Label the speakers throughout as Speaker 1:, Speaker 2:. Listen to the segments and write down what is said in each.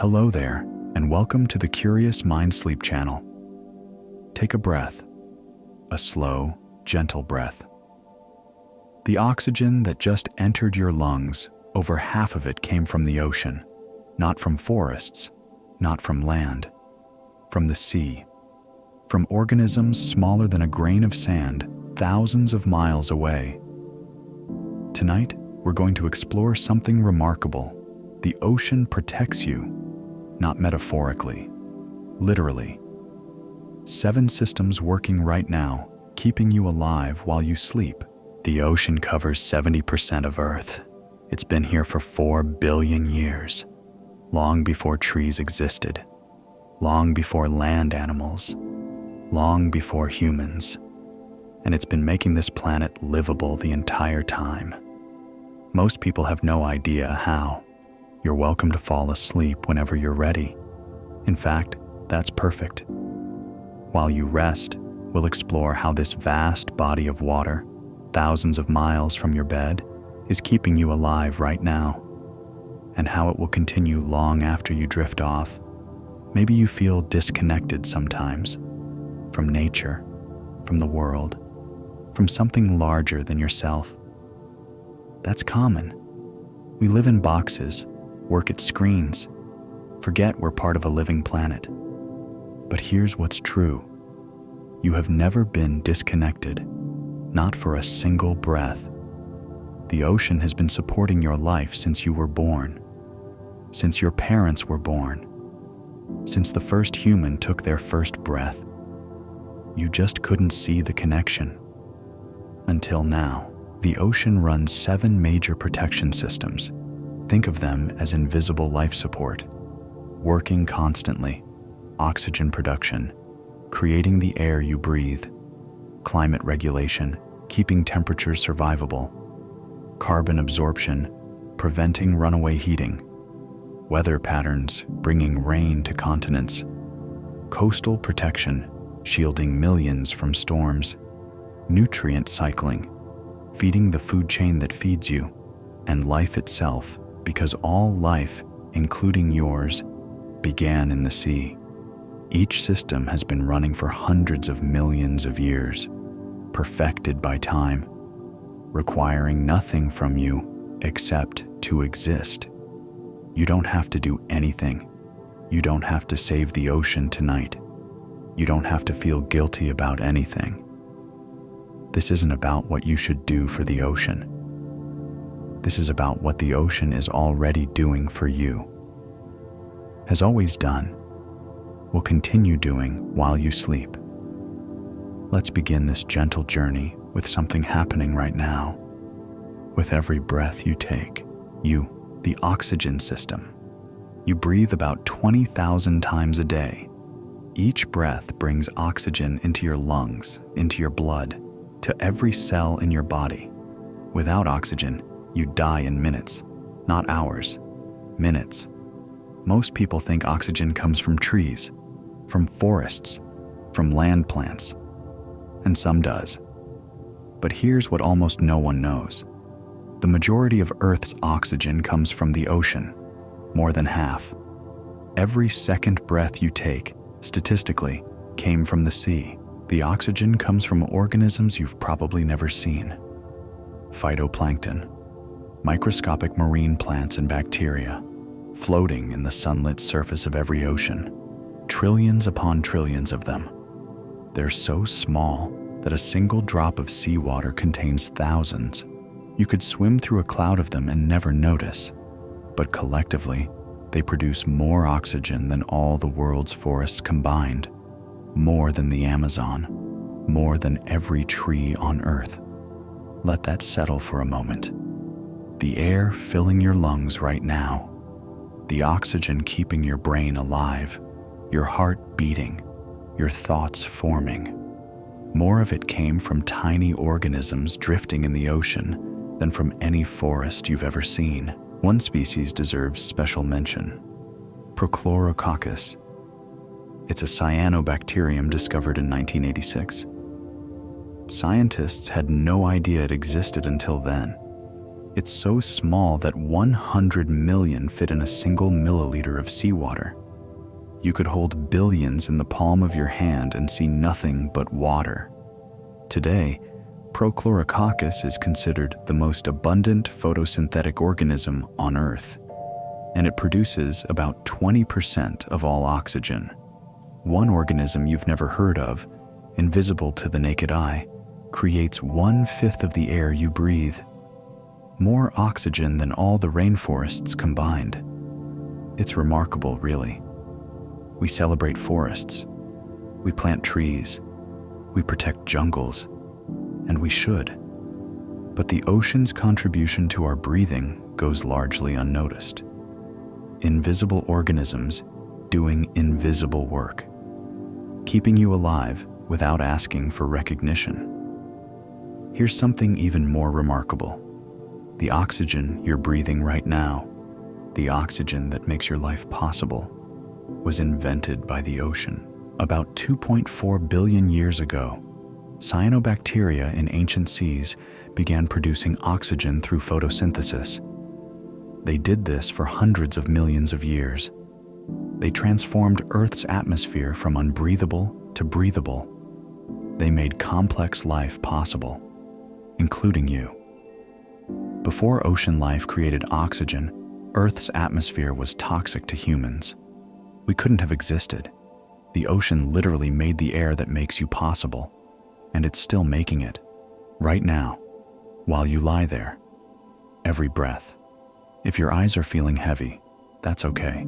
Speaker 1: Hello there, and welcome to the Curious Mind Sleep channel. Take a breath, a slow, gentle breath. The oxygen that just entered your lungs, over half of it came from the ocean, not from forests, not from land, from the sea, from organisms smaller than a grain of sand, thousands of miles away. Tonight, we're going to explore something remarkable. The ocean protects you, not metaphorically, literally. 7 systems working right now, keeping you alive while you sleep. The ocean covers 70% of Earth. It's been here for 4 billion years, long before trees existed, long before land animals, long before humans. And it's been making this planet livable the entire time. Most people have no idea how. You're welcome to fall asleep whenever you're ready. In fact, that's perfect. While you rest, we'll explore how this vast body of water, thousands of miles from your bed, is keeping you alive right now, and how it will continue long after you drift off. Maybe you feel disconnected sometimes, from nature, from the world, from something larger than yourself. That's common. We live in boxes, work at screens, forget we're part of a living planet. But here's what's true. You have never been disconnected, not for a single breath. The ocean has been supporting your life since you were born, since your parents were born, since the first human took their first breath. You just couldn't see the connection. Until now, the ocean runs 7 major protection systems. Think of them as invisible life support, working constantly. Oxygen production, creating the air you breathe. Climate regulation, keeping temperatures survivable. Carbon absorption, preventing runaway heating. Weather patterns, bringing rain to continents. Coastal protection, shielding millions from storms. Nutrient cycling, feeding the food chain that feeds you. And life itself, because all life, including yours, began in the sea. Each system has been running for hundreds of millions of years, perfected by time, requiring nothing from you except to exist. You don't have to do anything. You don't have to save the ocean tonight. You don't have to feel guilty about anything. This isn't about what you should do for the ocean. This is about what the ocean is already doing for you, has always done, will continue doing while you sleep. Let's begin this gentle journey with something happening right now. With every breath you take, the oxygen system. You breathe about 20,000 times a day. Each breath brings oxygen into your lungs, into your blood, to every cell in your body. Without oxygen, you die in minutes, not hours, minutes. Most people think oxygen comes from trees, from forests, from land plants, and some does. But here's what almost no one knows. The majority of Earth's oxygen comes from the ocean, more than half. Every second breath you take, statistically, came from the sea. The oxygen comes from organisms you've probably never seen. Phytoplankton, microscopic marine plants and bacteria, floating in the sunlit surface of every ocean. Trillions upon trillions of them. They're so small that a single drop of seawater contains thousands. You could swim through a cloud of them and never notice. But collectively, they produce more oxygen than all the world's forests combined, more than the Amazon, more than every tree on Earth. Let that settle for a moment. The air filling your lungs right now, the oxygen keeping your brain alive, your heart beating, your thoughts forming. More of it came from tiny organisms drifting in the ocean than from any forest you've ever seen. One species deserves special mention: Prochlorococcus. It's a cyanobacterium discovered in 1986. Scientists had no idea it existed until then. It's so small that 100 million fit in a single milliliter of seawater. You could hold billions in the palm of your hand and see nothing but water. Today, Prochlorococcus is considered the most abundant photosynthetic organism on Earth, and it produces about 20% of all oxygen. One organism you've never heard of, invisible to the naked eye, creates 1/5 of the air you breathe. More oxygen than all the rainforests combined. It's remarkable, really. We celebrate forests. We plant trees. We protect jungles. And we should. But the ocean's contribution to our breathing goes largely unnoticed. Invisible organisms doing invisible work, keeping you alive without asking for recognition. Here's something even more remarkable. The oxygen you're breathing right now, the oxygen that makes your life possible, was invented by the ocean. About 2.4 billion years ago, cyanobacteria in ancient seas began producing oxygen through photosynthesis. They did this for hundreds of millions of years. They transformed Earth's atmosphere from unbreathable to breathable. They made complex life possible, including you. Before ocean life created oxygen, Earth's atmosphere was toxic to humans. We couldn't have existed. The ocean literally made the air that makes you possible, and it's still making it, right now, while you lie there, every breath. If your eyes are feeling heavy, that's okay.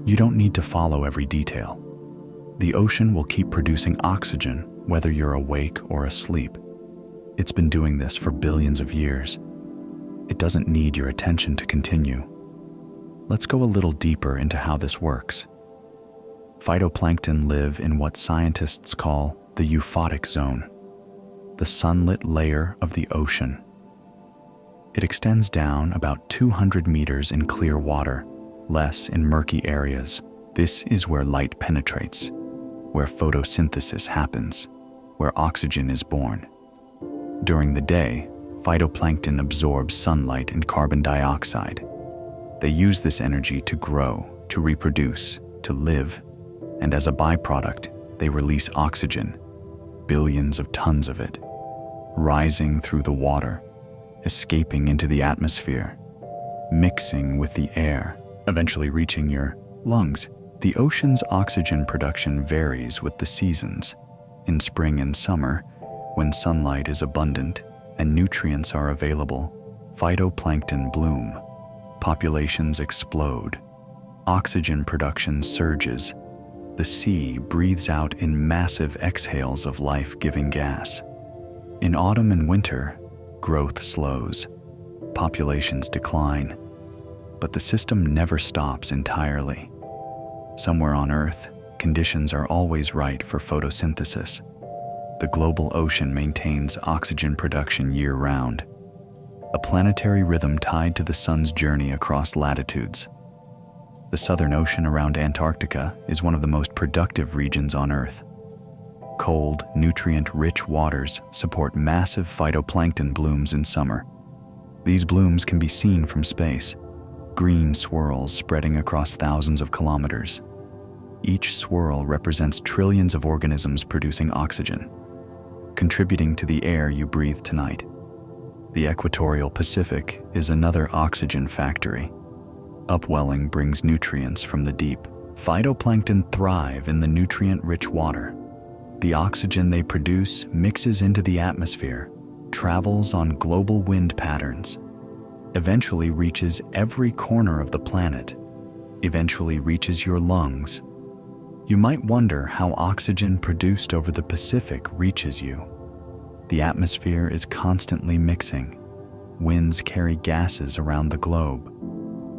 Speaker 1: You don't need to follow every detail. The ocean will keep producing oxygen whether you're awake or asleep. It's been doing this for billions of years. It doesn't need your attention to continue. Let's go a little deeper into how this works. Phytoplankton live in what scientists call the euphotic zone, the sunlit layer of the ocean. It extends down about 200 meters in clear water, less in murky areas. This is where light penetrates, where photosynthesis happens, where oxygen is born. During the day, phytoplankton absorbs sunlight and carbon dioxide. They use this energy to grow, to reproduce, to live, and as a byproduct, they release oxygen, billions of tons of it, rising through the water, escaping into the atmosphere, mixing with the air, eventually reaching your lungs. The ocean's oxygen production varies with the seasons. In spring and summer, when sunlight is abundant and nutrients are available, phytoplankton bloom. Populations explode. Oxygen production surges. The sea breathes out in massive exhales of life-giving gas. In autumn and winter, growth slows. Populations decline. But the system never stops entirely. Somewhere on Earth, conditions are always right for photosynthesis. The global ocean maintains oxygen production year-round, a planetary rhythm tied to the sun's journey across latitudes. The Southern Ocean around Antarctica is one of the most productive regions on Earth. Cold, nutrient-rich waters support massive phytoplankton blooms in summer. These blooms can be seen from space, green swirls spreading across thousands of kilometers. Each swirl represents trillions of organisms producing oxygen, contributing to the air you breathe tonight. The equatorial Pacific is another oxygen factory. Upwelling brings nutrients from the deep. Phytoplankton thrive in the nutrient-rich water. The oxygen they produce mixes into the atmosphere, travels on global wind patterns, eventually reaches every corner of the planet, eventually reaches your lungs. You might wonder how oxygen produced over the Pacific reaches you. The atmosphere is constantly mixing. Winds carry gases around the globe.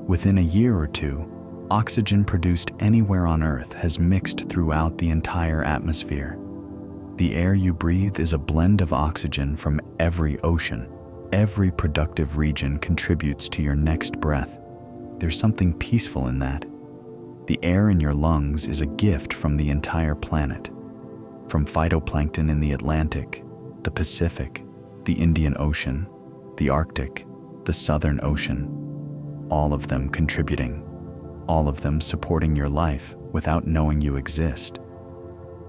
Speaker 1: Within a year or two, oxygen produced anywhere on Earth has mixed throughout the entire atmosphere. The air you breathe is a blend of oxygen from every ocean. Every productive region contributes to your next breath. There's something peaceful in that. The air in your lungs is a gift from the entire planet. From phytoplankton in the Atlantic, the Pacific, the Indian Ocean, the Arctic, the Southern Ocean, all of them contributing, all of them supporting your life without knowing you exist.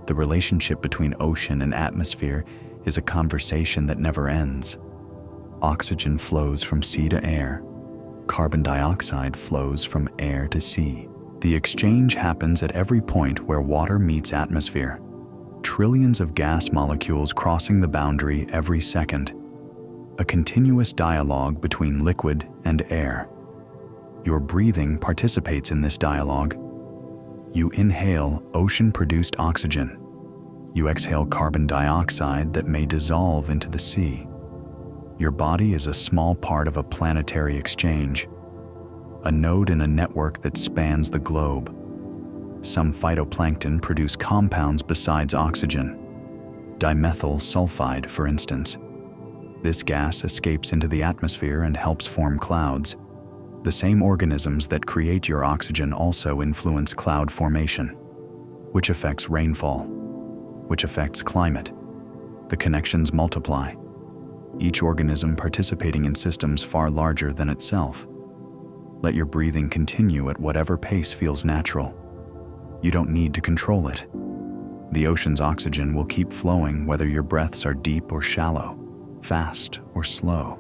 Speaker 1: The relationship between ocean and atmosphere is a conversation that never ends. Oxygen flows from sea to air. Carbon dioxide flows from air to sea. The exchange happens at every point where water meets atmosphere. Trillions of gas molecules crossing the boundary every second. A continuous dialogue between liquid and air. Your breathing participates in this dialogue. You inhale ocean-produced oxygen. You exhale carbon dioxide that may dissolve into the sea. Your body is a small part of a planetary exchange, a node in a network that spans the globe. Some phytoplankton produce compounds besides oxygen. Dimethyl sulfide, for instance. This gas escapes into the atmosphere and helps form clouds. The same organisms that create your oxygen also influence cloud formation, which affects rainfall, which affects climate. The connections multiply, each organism participating in systems far larger than itself. Let your breathing continue at whatever pace feels natural. You don't need to control it. The ocean's oxygen will keep flowing whether your breaths are deep or shallow, fast or slow.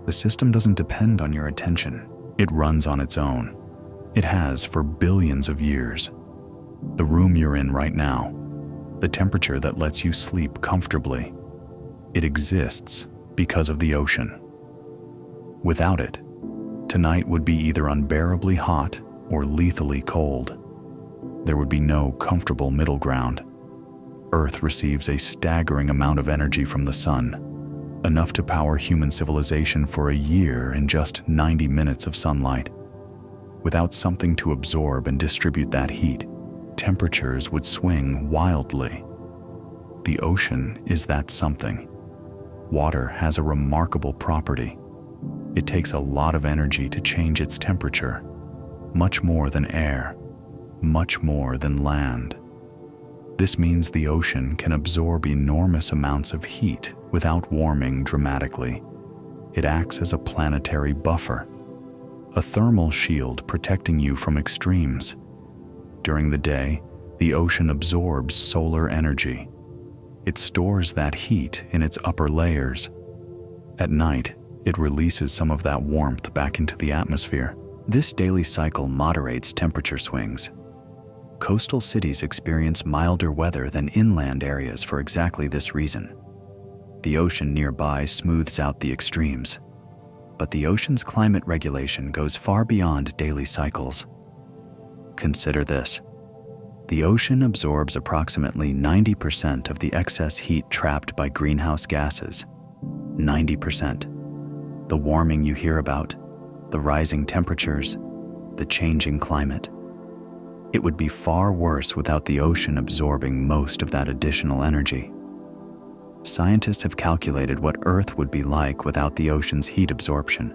Speaker 1: The system doesn't depend on your attention. It runs on its own. It has for billions of years. The room you're in right now, the temperature that lets you sleep comfortably, it exists because of the ocean. Without it, tonight would be either unbearably hot or lethally cold. There would be no comfortable middle ground. Earth receives a staggering amount of energy from the sun, enough to power human civilization for a year in just 90 minutes of sunlight. Without something to absorb and distribute that heat, temperatures would swing wildly. The ocean is that something. Water has a remarkable property. It takes a lot of energy to change its temperature, much more than air, much more than land. This means the ocean can absorb enormous amounts of heat without warming dramatically. It acts as a planetary buffer, a thermal shield protecting you from extremes. During the day, the ocean absorbs solar energy. It stores that heat in its upper layers. At night, it releases some of that warmth back into the atmosphere. This daily cycle moderates temperature swings. Coastal cities experience milder weather than inland areas for exactly this reason. The ocean nearby smooths out the extremes, but the ocean's climate regulation goes far beyond daily cycles. Consider this. The ocean absorbs approximately 90% of the excess heat trapped by greenhouse gases. 90%. The warming you hear about, the rising temperatures, the changing climate. It would be far worse without the ocean absorbing most of that additional energy. Scientists have calculated what Earth would be like without the ocean's heat absorption.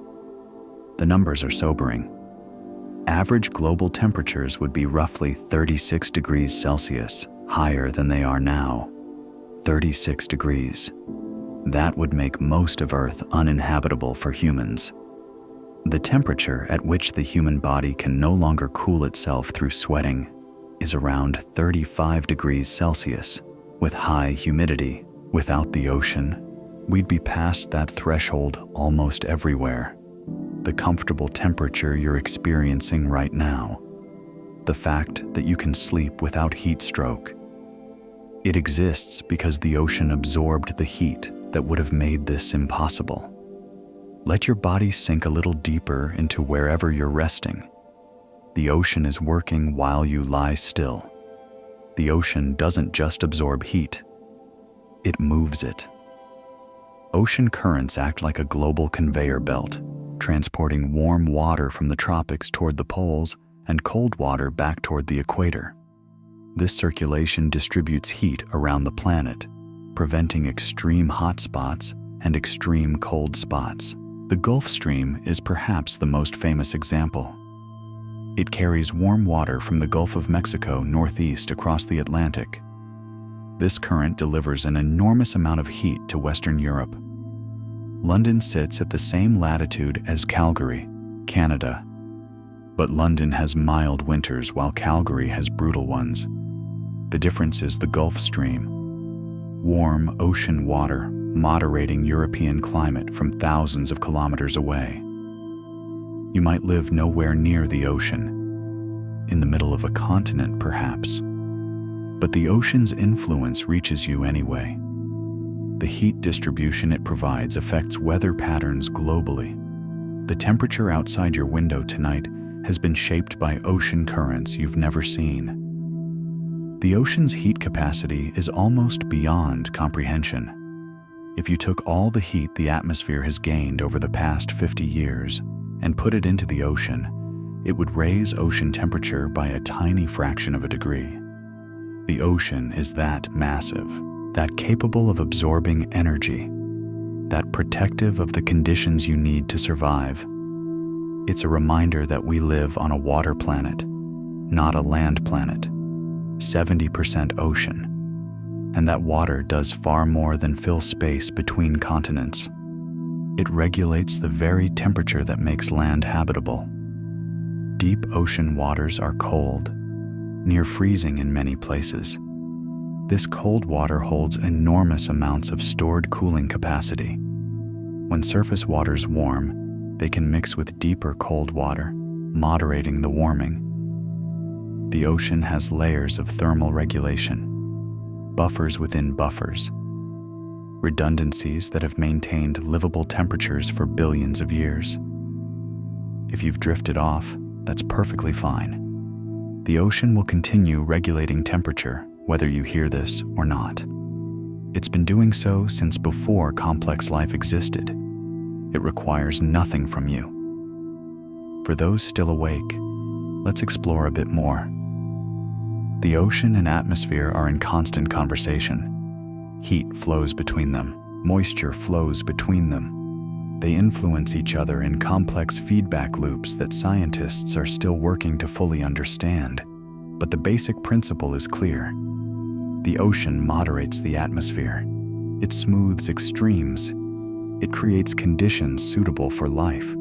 Speaker 1: The numbers are sobering. Average global temperatures would be roughly 36 degrees Celsius higher than they are now. 36 degrees. That would make most of Earth uninhabitable for humans. The temperature at which the human body can no longer cool itself through sweating is around 35 degrees Celsius, with high humidity. Without the ocean, we'd be past that threshold almost everywhere. The comfortable temperature you're experiencing right now, the fact that you can sleep without heat stroke. It exists because the ocean absorbed the heat that would have made this impossible. Let your body sink a little deeper into wherever you're resting. The ocean is working while you lie still. The ocean doesn't just absorb heat, it moves it. Ocean currents act like a global conveyor belt, transporting warm water from the tropics toward the poles and cold water back toward the equator. This circulation distributes heat around the planet, preventing extreme hot spots and extreme cold spots. The Gulf Stream is perhaps the most famous example. It carries warm water from the Gulf of Mexico northeast across the Atlantic. This current delivers an enormous amount of heat to Western Europe. London sits at the same latitude as Calgary, Canada. But London has mild winters while Calgary has brutal ones. The difference is the Gulf Stream, warm ocean water moderating European climate from thousands of kilometers away. You might live nowhere near the ocean, in the middle of a continent perhaps, but the ocean's influence reaches you anyway. The heat distribution it provides affects weather patterns globally. The temperature outside your window tonight has been shaped by ocean currents you've never seen. The ocean's heat capacity is almost beyond comprehension. If you took all the heat the atmosphere has gained over the past 50 years and put it into the ocean, it would raise ocean temperature by a tiny fraction of a degree. The ocean is that massive, that capable of absorbing energy, that protective of the conditions you need to survive. It's a reminder that we live on a water planet, not a land planet, 70% ocean, and that water does far more than fill space between continents. It regulates the very temperature that makes land habitable. Deep ocean waters are cold, near freezing in many places. This cold water holds enormous amounts of stored cooling capacity. When surface waters warm, they can mix with deeper cold water, moderating the warming. The ocean has layers of thermal regulation, buffers within buffers, redundancies that have maintained livable temperatures for billions of years. If you've drifted off, that's perfectly fine. The ocean will continue regulating temperature, whether you hear this or not. It's been doing so since before complex life existed. It requires nothing from you. For those still awake, let's explore a bit more. The ocean and atmosphere are in constant conversation. Heat flows between them. Moisture flows between them. They influence each other in complex feedback loops that scientists are still working to fully understand. But the basic principle is clear. The ocean moderates the atmosphere. It smooths extremes. It creates conditions suitable for life.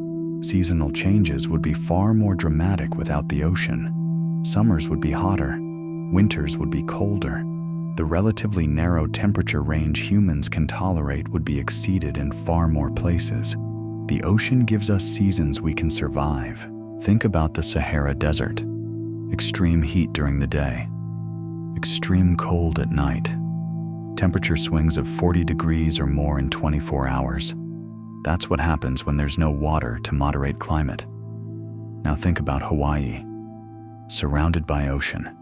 Speaker 1: Seasonal changes would be far more dramatic without the ocean. Summers would be hotter. Winters would be colder. The relatively narrow temperature range humans can tolerate would be exceeded in far more places. The ocean gives us seasons we can survive. Think about the Sahara Desert. Extreme heat during the day. Extreme cold at night. Temperature swings of 40 degrees or more in 24 hours. That's what happens when there's no water to moderate climate. Now think about Hawaii. Surrounded by ocean.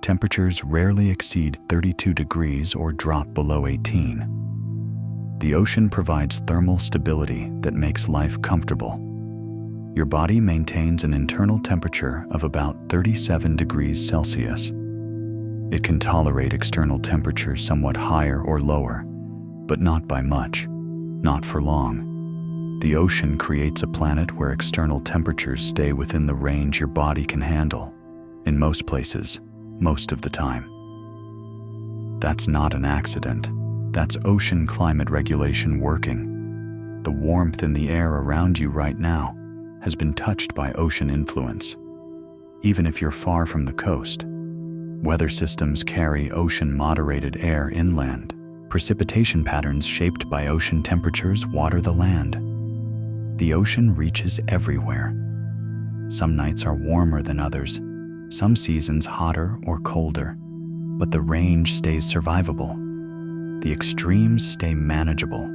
Speaker 1: Temperatures rarely exceed 32 degrees or drop below 18. The ocean provides thermal stability that makes life comfortable. Your body maintains an internal temperature of about 37 degrees Celsius. It can tolerate external temperatures somewhat higher or lower, but not by much, not for long. The ocean creates a planet where external temperatures stay within the range your body can handle, in most places, most of the time. That's not an accident. That's ocean climate regulation working. The warmth in the air around you right now has been touched by ocean influence. Even if you're far from the coast, weather systems carry ocean-moderated air inland. Precipitation patterns shaped by ocean temperatures water the land. The ocean reaches everywhere. Some nights are warmer than others, some seasons hotter or colder, but the range stays survivable. The extremes stay manageable.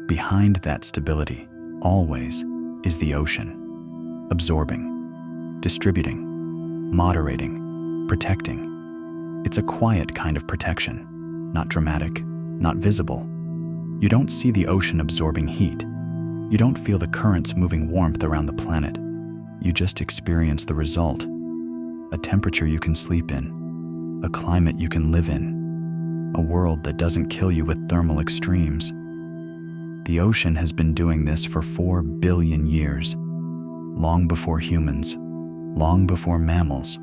Speaker 1: Behind that stability, always, is the ocean, absorbing, distributing, moderating, protecting. It's a quiet kind of protection, not dramatic, not visible. You don't see the ocean absorbing heat. You don't feel the currents moving warmth around the planet. You just experience the result. A temperature you can sleep in, a climate you can live in, a world that doesn't kill you with thermal extremes. The ocean has been doing this for 4 billion years, long before humans, long before mammals,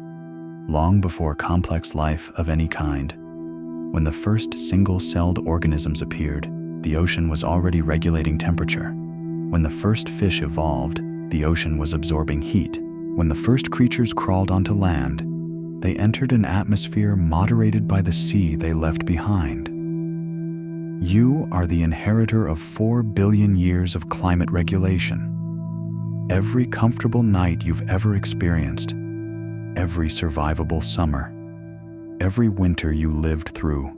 Speaker 1: long before complex life of any kind. When the first single-celled organisms appeared, the ocean was already regulating temperature. When the first fish evolved, the ocean was absorbing heat. When the first creatures crawled onto land, they entered an atmosphere moderated by the sea they left behind. You are the inheritor of 4 billion years of climate regulation. Every comfortable night you've ever experienced, every survivable summer, every winter you lived through,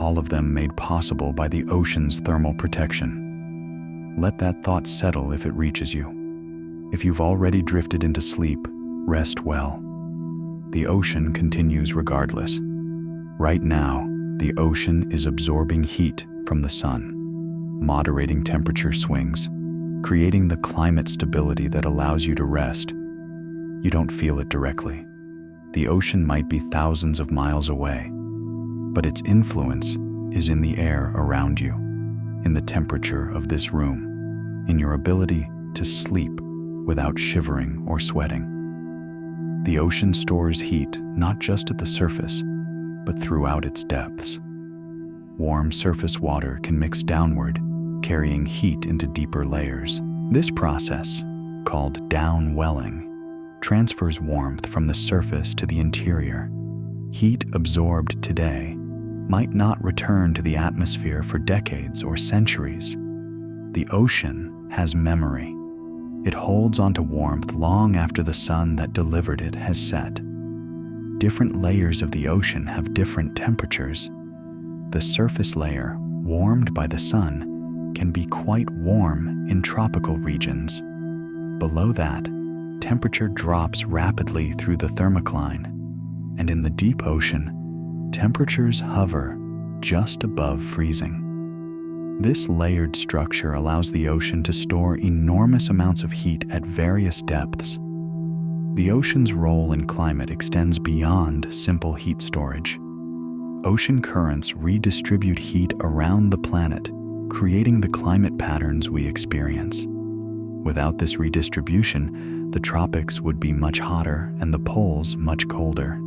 Speaker 1: all of them made possible by the ocean's thermal protection. Let that thought settle if it reaches you. If you've already drifted into sleep, rest well. The ocean continues regardless. Right now, the ocean is absorbing heat from the sun, moderating temperature swings, creating the climate stability that allows you to rest. You don't feel it directly. The ocean might be thousands of miles away, but its influence is in the air around you, in the temperature of this room, in your ability to sleep without shivering or sweating. The ocean stores heat not just at the surface, but throughout its depths. Warm surface water can mix downward, carrying heat into deeper layers. This process, called downwelling, transfers warmth from the surface to the interior. Heat absorbed today might not return to the atmosphere for decades or centuries. The ocean has memory. It holds onto warmth long after the sun that delivered it has set. Different layers of the ocean have different temperatures. The surface layer, warmed by the sun, can be quite warm in tropical regions. Below that, temperature drops rapidly through the thermocline, and in the deep ocean, temperatures hover just above freezing. This layered structure allows the ocean to store enormous amounts of heat at various depths. The ocean's role in climate extends beyond simple heat storage. Ocean currents redistribute heat around the planet, creating the climate patterns we experience. Without this redistribution, the tropics would be much hotter and the poles much colder.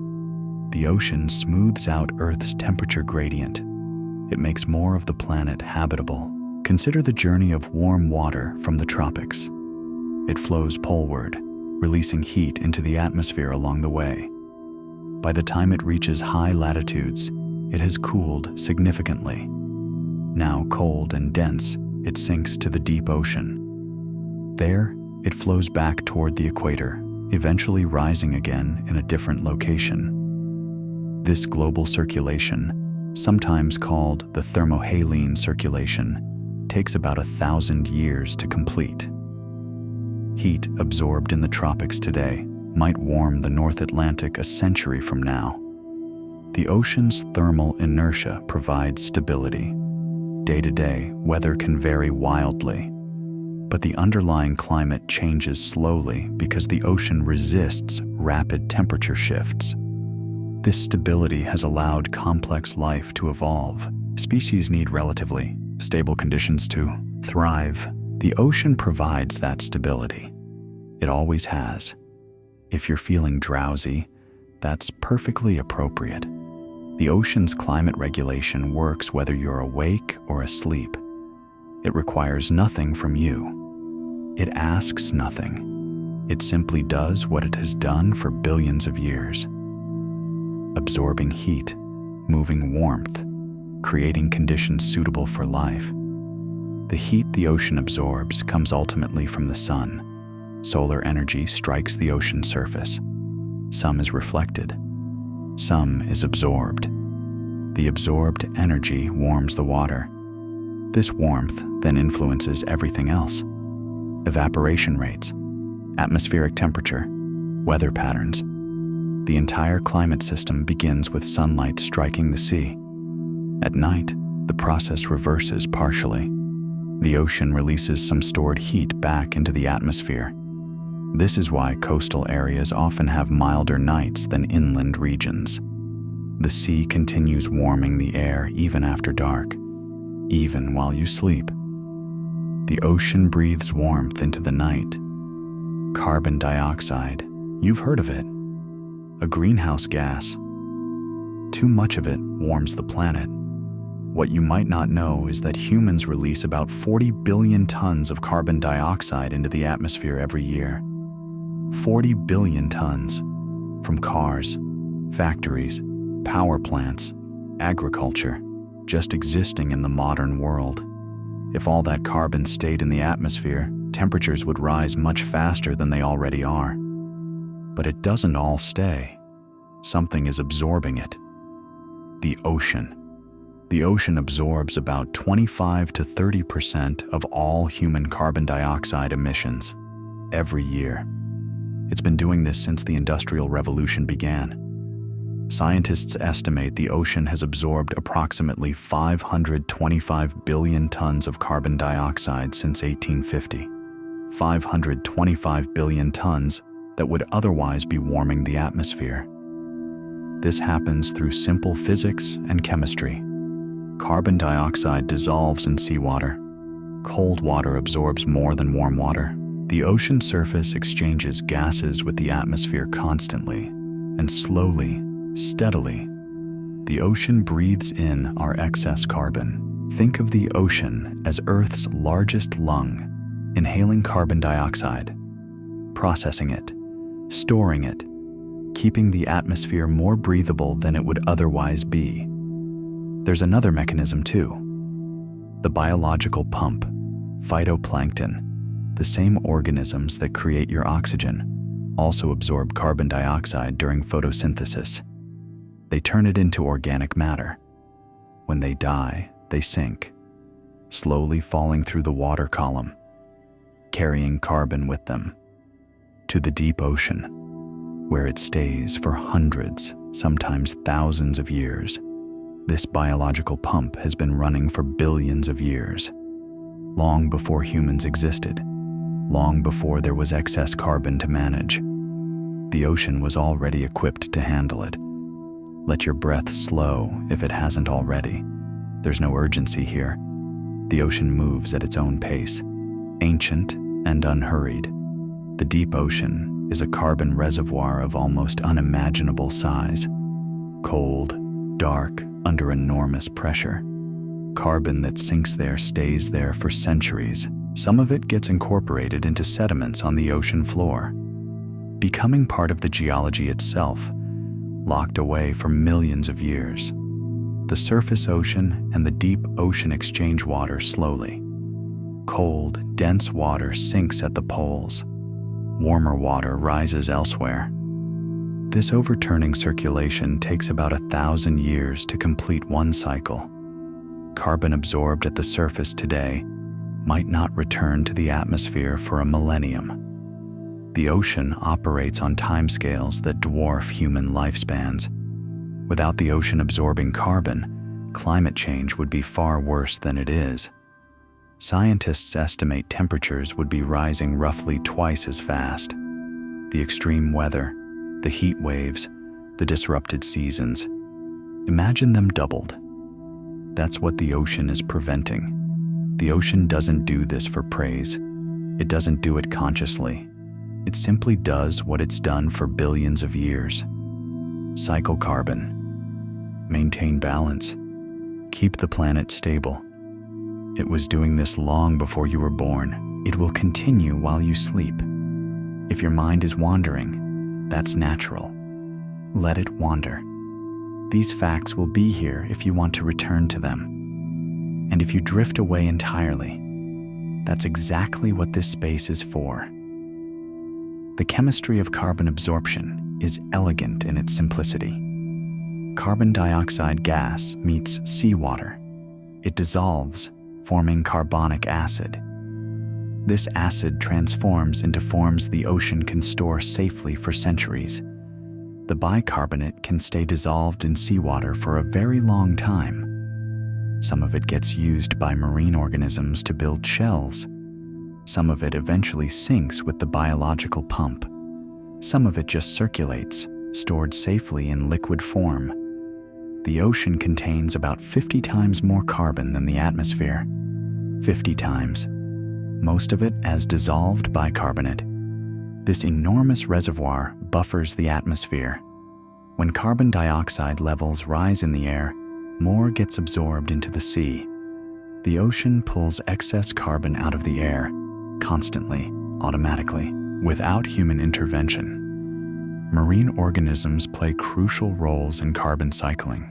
Speaker 1: The ocean smooths out Earth's temperature gradient. It makes more of the planet habitable. Consider the journey of warm water from the tropics. It flows poleward, releasing heat into the atmosphere along the way. By the time it reaches high latitudes, it has cooled significantly. Now cold and dense, it sinks to the deep ocean. There, it flows back toward the equator, eventually rising again in a different location. This global circulation, sometimes called the thermohaline circulation, takes about 1,000 years to complete. Heat absorbed in the tropics today might warm the North Atlantic a century from now. The ocean's thermal inertia provides stability. Day to day, weather can vary wildly, but the underlying climate changes slowly because the ocean resists rapid temperature shifts. This stability has allowed complex life to evolve. Species need relatively stable conditions to thrive. The ocean provides that stability. It always has. If you're feeling drowsy, that's perfectly appropriate. The ocean's climate regulation works whether you're awake or asleep. It requires nothing from you. It asks nothing. It simply does what it has done for billions of years. Absorbing heat, moving warmth, creating conditions suitable for life. The heat the ocean absorbs comes ultimately from the sun. Solar energy strikes the ocean surface. Some is reflected. Some is absorbed. The absorbed energy warms the water. This warmth then influences everything else. Evaporation rates, atmospheric temperature, weather patterns. The entire climate system begins with sunlight striking the sea. At night, the process reverses partially. The ocean releases some stored heat back into the atmosphere. This is why coastal areas often have milder nights than inland regions. The sea continues warming the air even after dark, even while you sleep. The ocean breathes warmth into the night. Carbon dioxide, you've heard of it. A greenhouse gas. Too much of it warms the planet. What you might not know is that humans release about 40 billion tons of carbon dioxide into the atmosphere every year. 40 billion tons. From cars, factories, power plants, agriculture, just existing in the modern world. If all that carbon stayed in the atmosphere, temperatures would rise much faster than they already are. But it doesn't all stay. Something is absorbing it. The ocean. The ocean absorbs about 25 to 30% of all human carbon dioxide emissions every year. It's been doing this since the Industrial Revolution began. Scientists estimate the ocean has absorbed approximately 525 billion tons of carbon dioxide since 1850. 525 billion tons that would otherwise be warming the atmosphere. This happens through simple physics and chemistry. Carbon dioxide dissolves in seawater. Cold water absorbs more than warm water. The ocean surface exchanges gases with the atmosphere constantly, and slowly, steadily, the ocean breathes in our excess carbon. Think of the ocean as Earth's largest lung, inhaling carbon dioxide, processing it, storing it, keeping the atmosphere more breathable than it would otherwise be. There's another mechanism too. The biological pump, phytoplankton, the same organisms that create your oxygen, also absorb carbon dioxide during photosynthesis. They turn it into organic matter. When they die, they sink, slowly falling through the water column, carrying carbon with them, to the deep ocean, where it stays for hundreds, sometimes thousands of years. This biological pump has been running for billions of years, long before humans existed, long before there was excess carbon to manage. The ocean was already equipped to handle it. Let your breath slow if it hasn't already. There's no urgency here. The ocean moves at its own pace, ancient and unhurried. The deep ocean is a carbon reservoir of almost unimaginable size. Cold, dark, under enormous pressure. Carbon that sinks there stays there for centuries. Some of it gets incorporated into sediments on the ocean floor, becoming part of the geology itself, locked away for millions of years. The surface ocean and the deep ocean exchange water slowly. Cold, dense water sinks at the poles. Warmer water rises elsewhere. This overturning circulation takes about 1,000 years to complete one cycle. Carbon absorbed at the surface today might not return to the atmosphere for a millennium. The ocean operates on timescales that dwarf human lifespans. Without the ocean absorbing carbon, climate change would be far worse than it is. Scientists estimate temperatures would be rising roughly twice as fast. The extreme weather, the heat waves, the disrupted seasons. Imagine them doubled. That's what the ocean is preventing. The ocean doesn't do this for praise. It doesn't do it consciously. It simply does what it's done for billions of years. Cycle carbon. Maintain balance. Keep the planet stable. It was doing this long before you were born. It will continue while you sleep. If your mind is wandering, that's natural. Let it wander. These facts will be here if you want to return to them. And if you drift away entirely, that's exactly what this space is for. The chemistry of carbon absorption is elegant in its simplicity. Carbon dioxide gas meets seawater. It dissolves, forming carbonic acid. This acid transforms into forms the ocean can store safely for centuries. The bicarbonate can stay dissolved in seawater for a very long time. Some of it gets used by marine organisms to build shells. Some of it eventually sinks with the biological pump. Some of it just circulates, stored safely in liquid form. The ocean contains about 50 times more carbon than the atmosphere. 50 times. Most of it as dissolved bicarbonate. This enormous reservoir buffers the atmosphere. When carbon dioxide levels rise in the air, more gets absorbed into the sea. The ocean pulls excess carbon out of the air, constantly, automatically, without human intervention. Marine organisms play crucial roles in carbon cycling.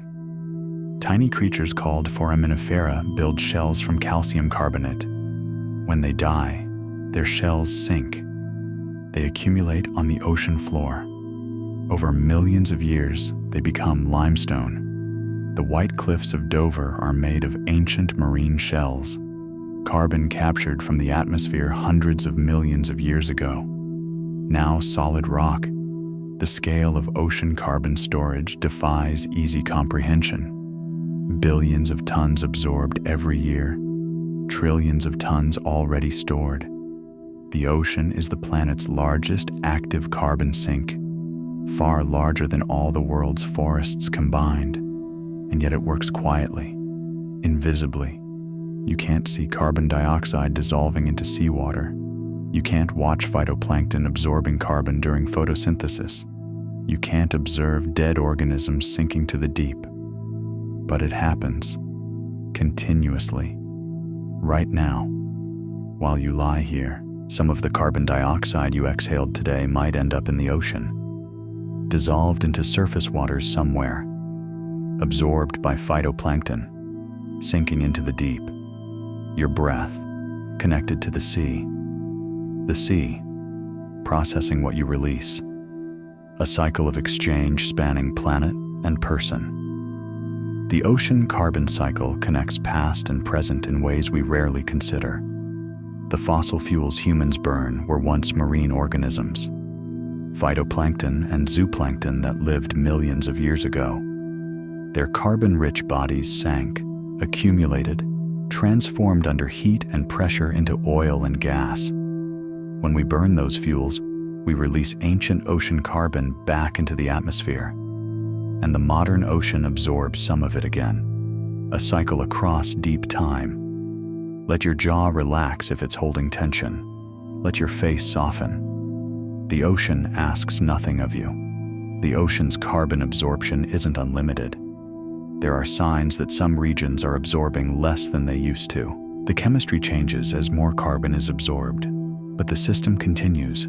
Speaker 1: Tiny creatures called foraminifera build shells from calcium carbonate. When they die, their shells sink. They accumulate on the ocean floor. Over millions of years, they become limestone. The white cliffs of Dover are made of ancient marine shells, carbon captured from the atmosphere hundreds of millions of years ago. Now solid rock, the scale of ocean carbon storage defies easy comprehension. Billions of tons absorbed every year, trillions of tons already stored. The ocean is the planet's largest active carbon sink, far larger than all the world's forests combined, and yet it works quietly, invisibly. You can't see carbon dioxide dissolving into seawater. You can't watch phytoplankton absorbing carbon during photosynthesis. You can't observe dead organisms sinking to the deep. But it happens, continuously, right now. While you lie here, some of the carbon dioxide you exhaled today might end up in the ocean, dissolved into surface waters somewhere, absorbed by phytoplankton, sinking into the deep. Your breath, connected to the sea, processing what you release. A cycle of exchange spanning planet and person. The ocean carbon cycle connects past and present in ways we rarely consider. The fossil fuels humans burn were once marine organisms, phytoplankton and zooplankton that lived millions of years ago. Their carbon-rich bodies sank, accumulated, transformed under heat and pressure into oil and gas. When we burn those fuels, we release ancient ocean carbon back into the atmosphere, and the modern ocean absorbs some of it again, a cycle across deep time. Let your jaw relax if it's holding tension. Let your face soften. The ocean asks nothing of you. The ocean's carbon absorption isn't unlimited. There are signs that some regions are absorbing less than they used to. The chemistry changes as more carbon is absorbed, but the system continues,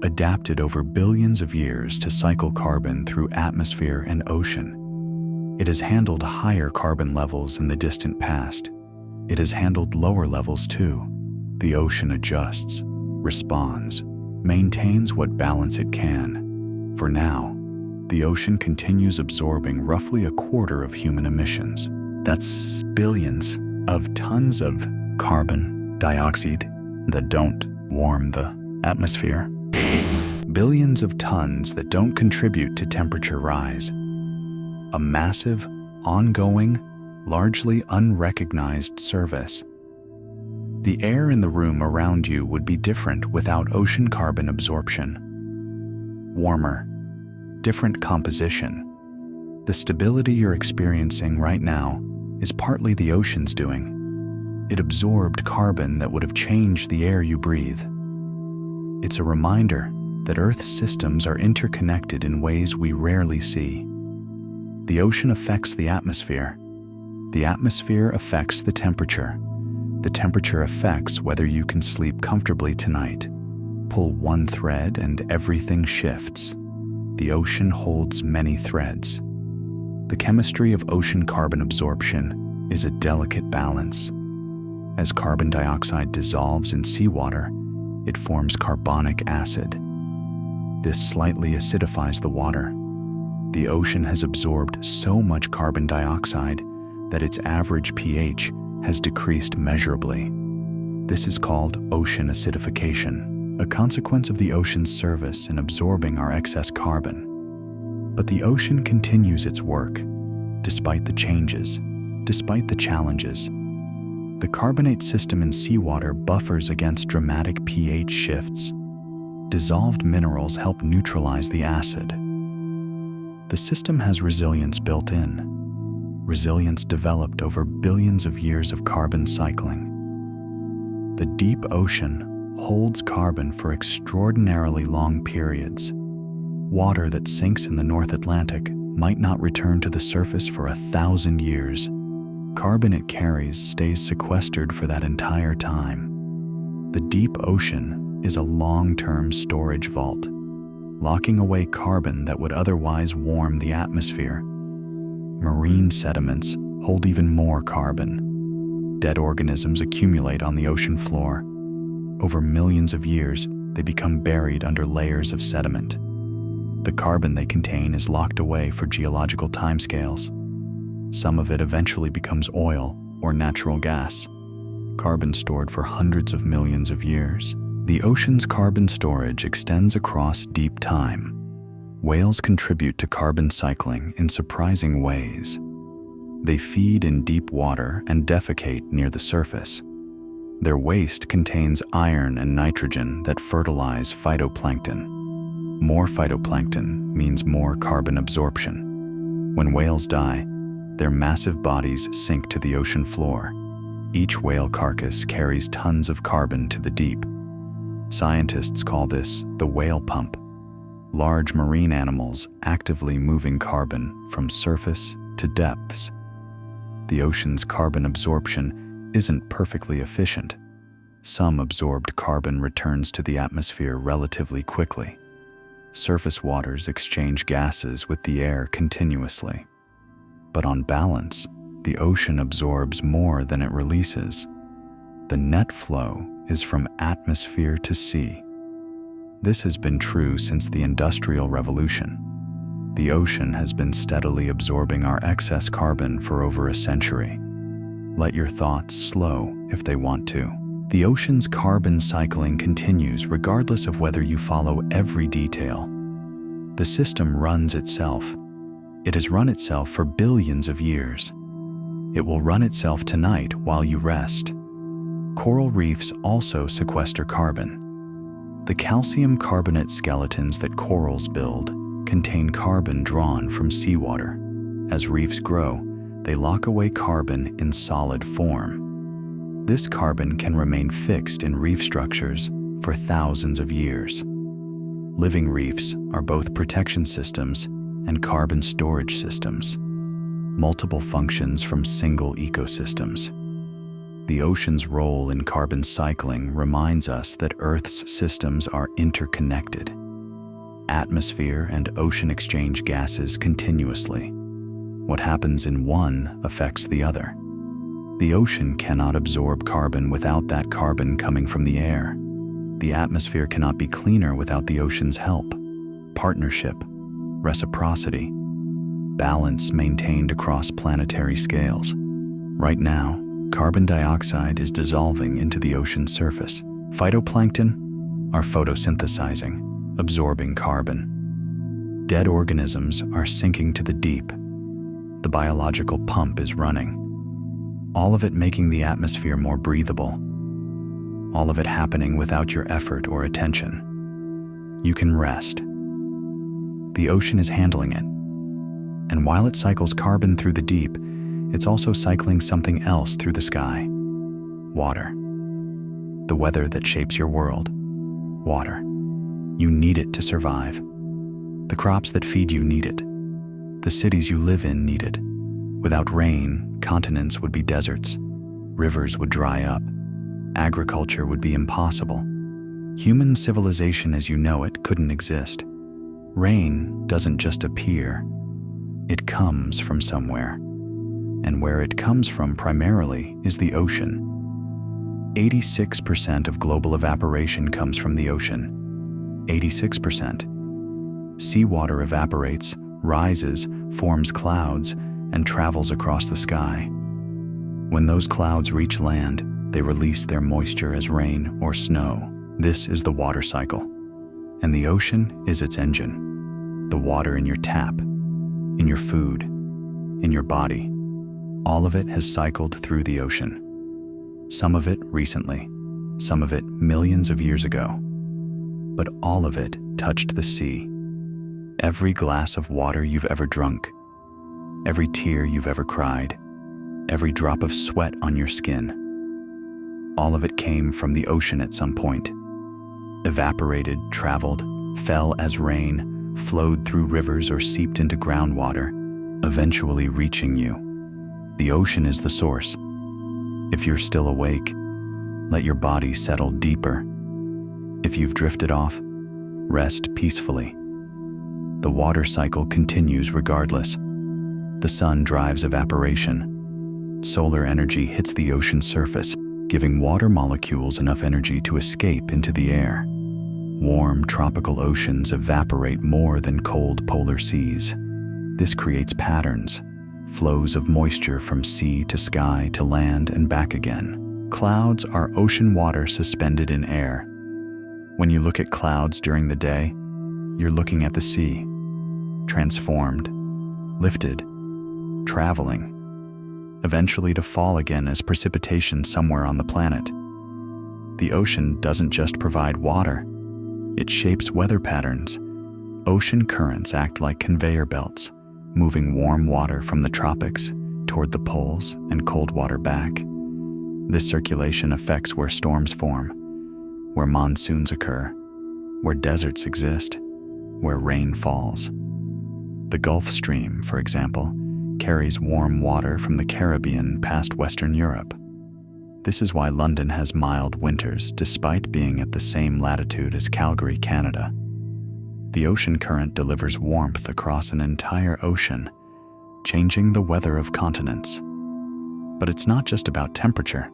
Speaker 1: adapted over billions of years to cycle carbon through atmosphere and ocean. It has handled higher carbon levels in the distant past. It has handled lower levels too. The ocean adjusts, responds, maintains what balance it can. For now, the ocean continues absorbing roughly a quarter of human emissions. That's billions of tons of carbon dioxide that don't warm the atmosphere. Billions of tons that don't contribute to temperature rise. A massive, ongoing, largely unrecognized service. The air in the room around you would be different without ocean carbon absorption. Warmer, different composition. The stability you're experiencing right now is partly the ocean's doing. It absorbed carbon that would have changed the air you breathe. It's a reminder that Earth's systems are interconnected in ways we rarely see. The ocean affects the atmosphere. The atmosphere affects the temperature. The temperature affects whether you can sleep comfortably tonight. Pull one thread and everything shifts. The ocean holds many threads. The chemistry of ocean carbon absorption is a delicate balance. As carbon dioxide dissolves in seawater, it forms carbonic acid. This slightly acidifies the water. The ocean has absorbed so much carbon dioxide that its average pH has decreased measurably. This is called ocean acidification, a consequence of the ocean's service in absorbing our excess carbon. But the ocean continues its work, despite the changes, despite the challenges. The carbonate system in seawater buffers against dramatic pH shifts. Dissolved minerals help neutralize the acid. The system has resilience built in, resilience developed over billions of years of carbon cycling. The deep ocean holds carbon for extraordinarily long periods. Water that sinks in the North Atlantic might not return to the surface for 1,000 years. Carbon it carries stays sequestered for that entire time. The deep ocean is a long-term storage vault, locking away carbon that would otherwise warm the atmosphere. Marine sediments hold even more carbon. Dead organisms accumulate on the ocean floor. Over millions of years, they become buried under layers of sediment. The carbon they contain is locked away for geological timescales. Some of it eventually becomes oil or natural gas, carbon stored for hundreds of millions of years. The ocean's carbon storage extends across deep time. Whales contribute to carbon cycling in surprising ways. They feed in deep water and defecate near the surface. Their waste contains iron and nitrogen that fertilize phytoplankton. More phytoplankton means more carbon absorption. When whales die, their massive bodies sink to the ocean floor. Each whale carcass carries tons of carbon to the deep. Scientists call this the whale pump. Large marine animals actively moving carbon from surface to depths. The ocean's carbon absorption isn't perfectly efficient. Some absorbed carbon returns to the atmosphere relatively quickly. Surface waters exchange gases with the air continuously. But on balance, the ocean absorbs more than it releases. The net flow is from atmosphere to sea. This has been true since the Industrial Revolution. The ocean has been steadily absorbing our excess carbon for over a century. Let your thoughts slow if they want to. The ocean's carbon cycling continues regardless of whether you follow every detail. The system runs itself. It has run itself for billions of years. It will run itself tonight while you rest. Coral reefs also sequester carbon. The calcium carbonate skeletons that corals build contain carbon drawn from seawater. As reefs grow, they lock away carbon in solid form. This carbon can remain fixed in reef structures for thousands of years. Living reefs are both protection systems and carbon storage systems, multiple functions from single ecosystems. The ocean's role in carbon cycling reminds us that Earth's systems are interconnected. Atmosphere and ocean exchange gases continuously. What happens in one affects the other. The ocean cannot absorb carbon without that carbon coming from the air. The atmosphere cannot be cleaner without the ocean's help. Partnership, reciprocity, balance maintained across planetary scales. Right now, carbon dioxide is dissolving into the ocean's surface. Phytoplankton are photosynthesizing, absorbing carbon. Dead organisms are sinking to the deep. The biological pump is running. All of it making the atmosphere more breathable. All of it happening without your effort or attention. You can rest. The ocean is handling it. And while it cycles carbon through the deep, it's also cycling something else through the sky. Water. The weather that shapes your world. Water. You need it to survive. The crops that feed you need it. The cities you live in need it. Without rain, continents would be deserts. Rivers would dry up. Agriculture would be impossible. Human civilization as you know it couldn't exist. Rain doesn't just appear. It comes from somewhere. And where it comes from primarily is the ocean. 86% of global evaporation comes from the ocean. 86%. Seawater evaporates, rises, forms clouds, and travels across the sky. When those clouds reach land, they release their moisture as rain or snow. This is the water cycle. And the ocean is its engine. The water in your tap, in your food, in your body. All of it has cycled through the ocean. Some of it recently, some of it millions of years ago. But all of it touched the sea. Every glass of water you've ever drunk, every tear you've ever cried, every drop of sweat on your skin. All of it came from the ocean at some point. Evaporated, traveled, fell as rain, flowed through rivers or seeped into groundwater, eventually reaching you. The ocean is the source. If you're still awake, let your body settle deeper. If you've drifted off, rest peacefully. The water cycle continues regardless. The sun drives evaporation. Solar energy hits the ocean surface, giving water molecules enough energy to escape into the air. Warm tropical oceans evaporate more than cold polar seas. This creates patterns, flows of moisture from sea to sky to land and back again. Clouds are ocean water suspended in air. When you look at clouds during the day, you're looking at the sea, transformed, lifted, traveling, eventually to fall again as precipitation somewhere on the planet. The ocean doesn't just provide water, it shapes weather patterns. Ocean currents act like conveyor belts, moving warm water from the tropics toward the poles and cold water back. This circulation affects where storms form, where monsoons occur, where deserts exist, where rain falls. The Gulf Stream, for example, carries warm water from the Caribbean past Western Europe. This is why London has mild winters despite being at the same latitude as Calgary, Canada. The ocean current delivers warmth across an entire ocean, changing the weather of continents. But it's not just about temperature.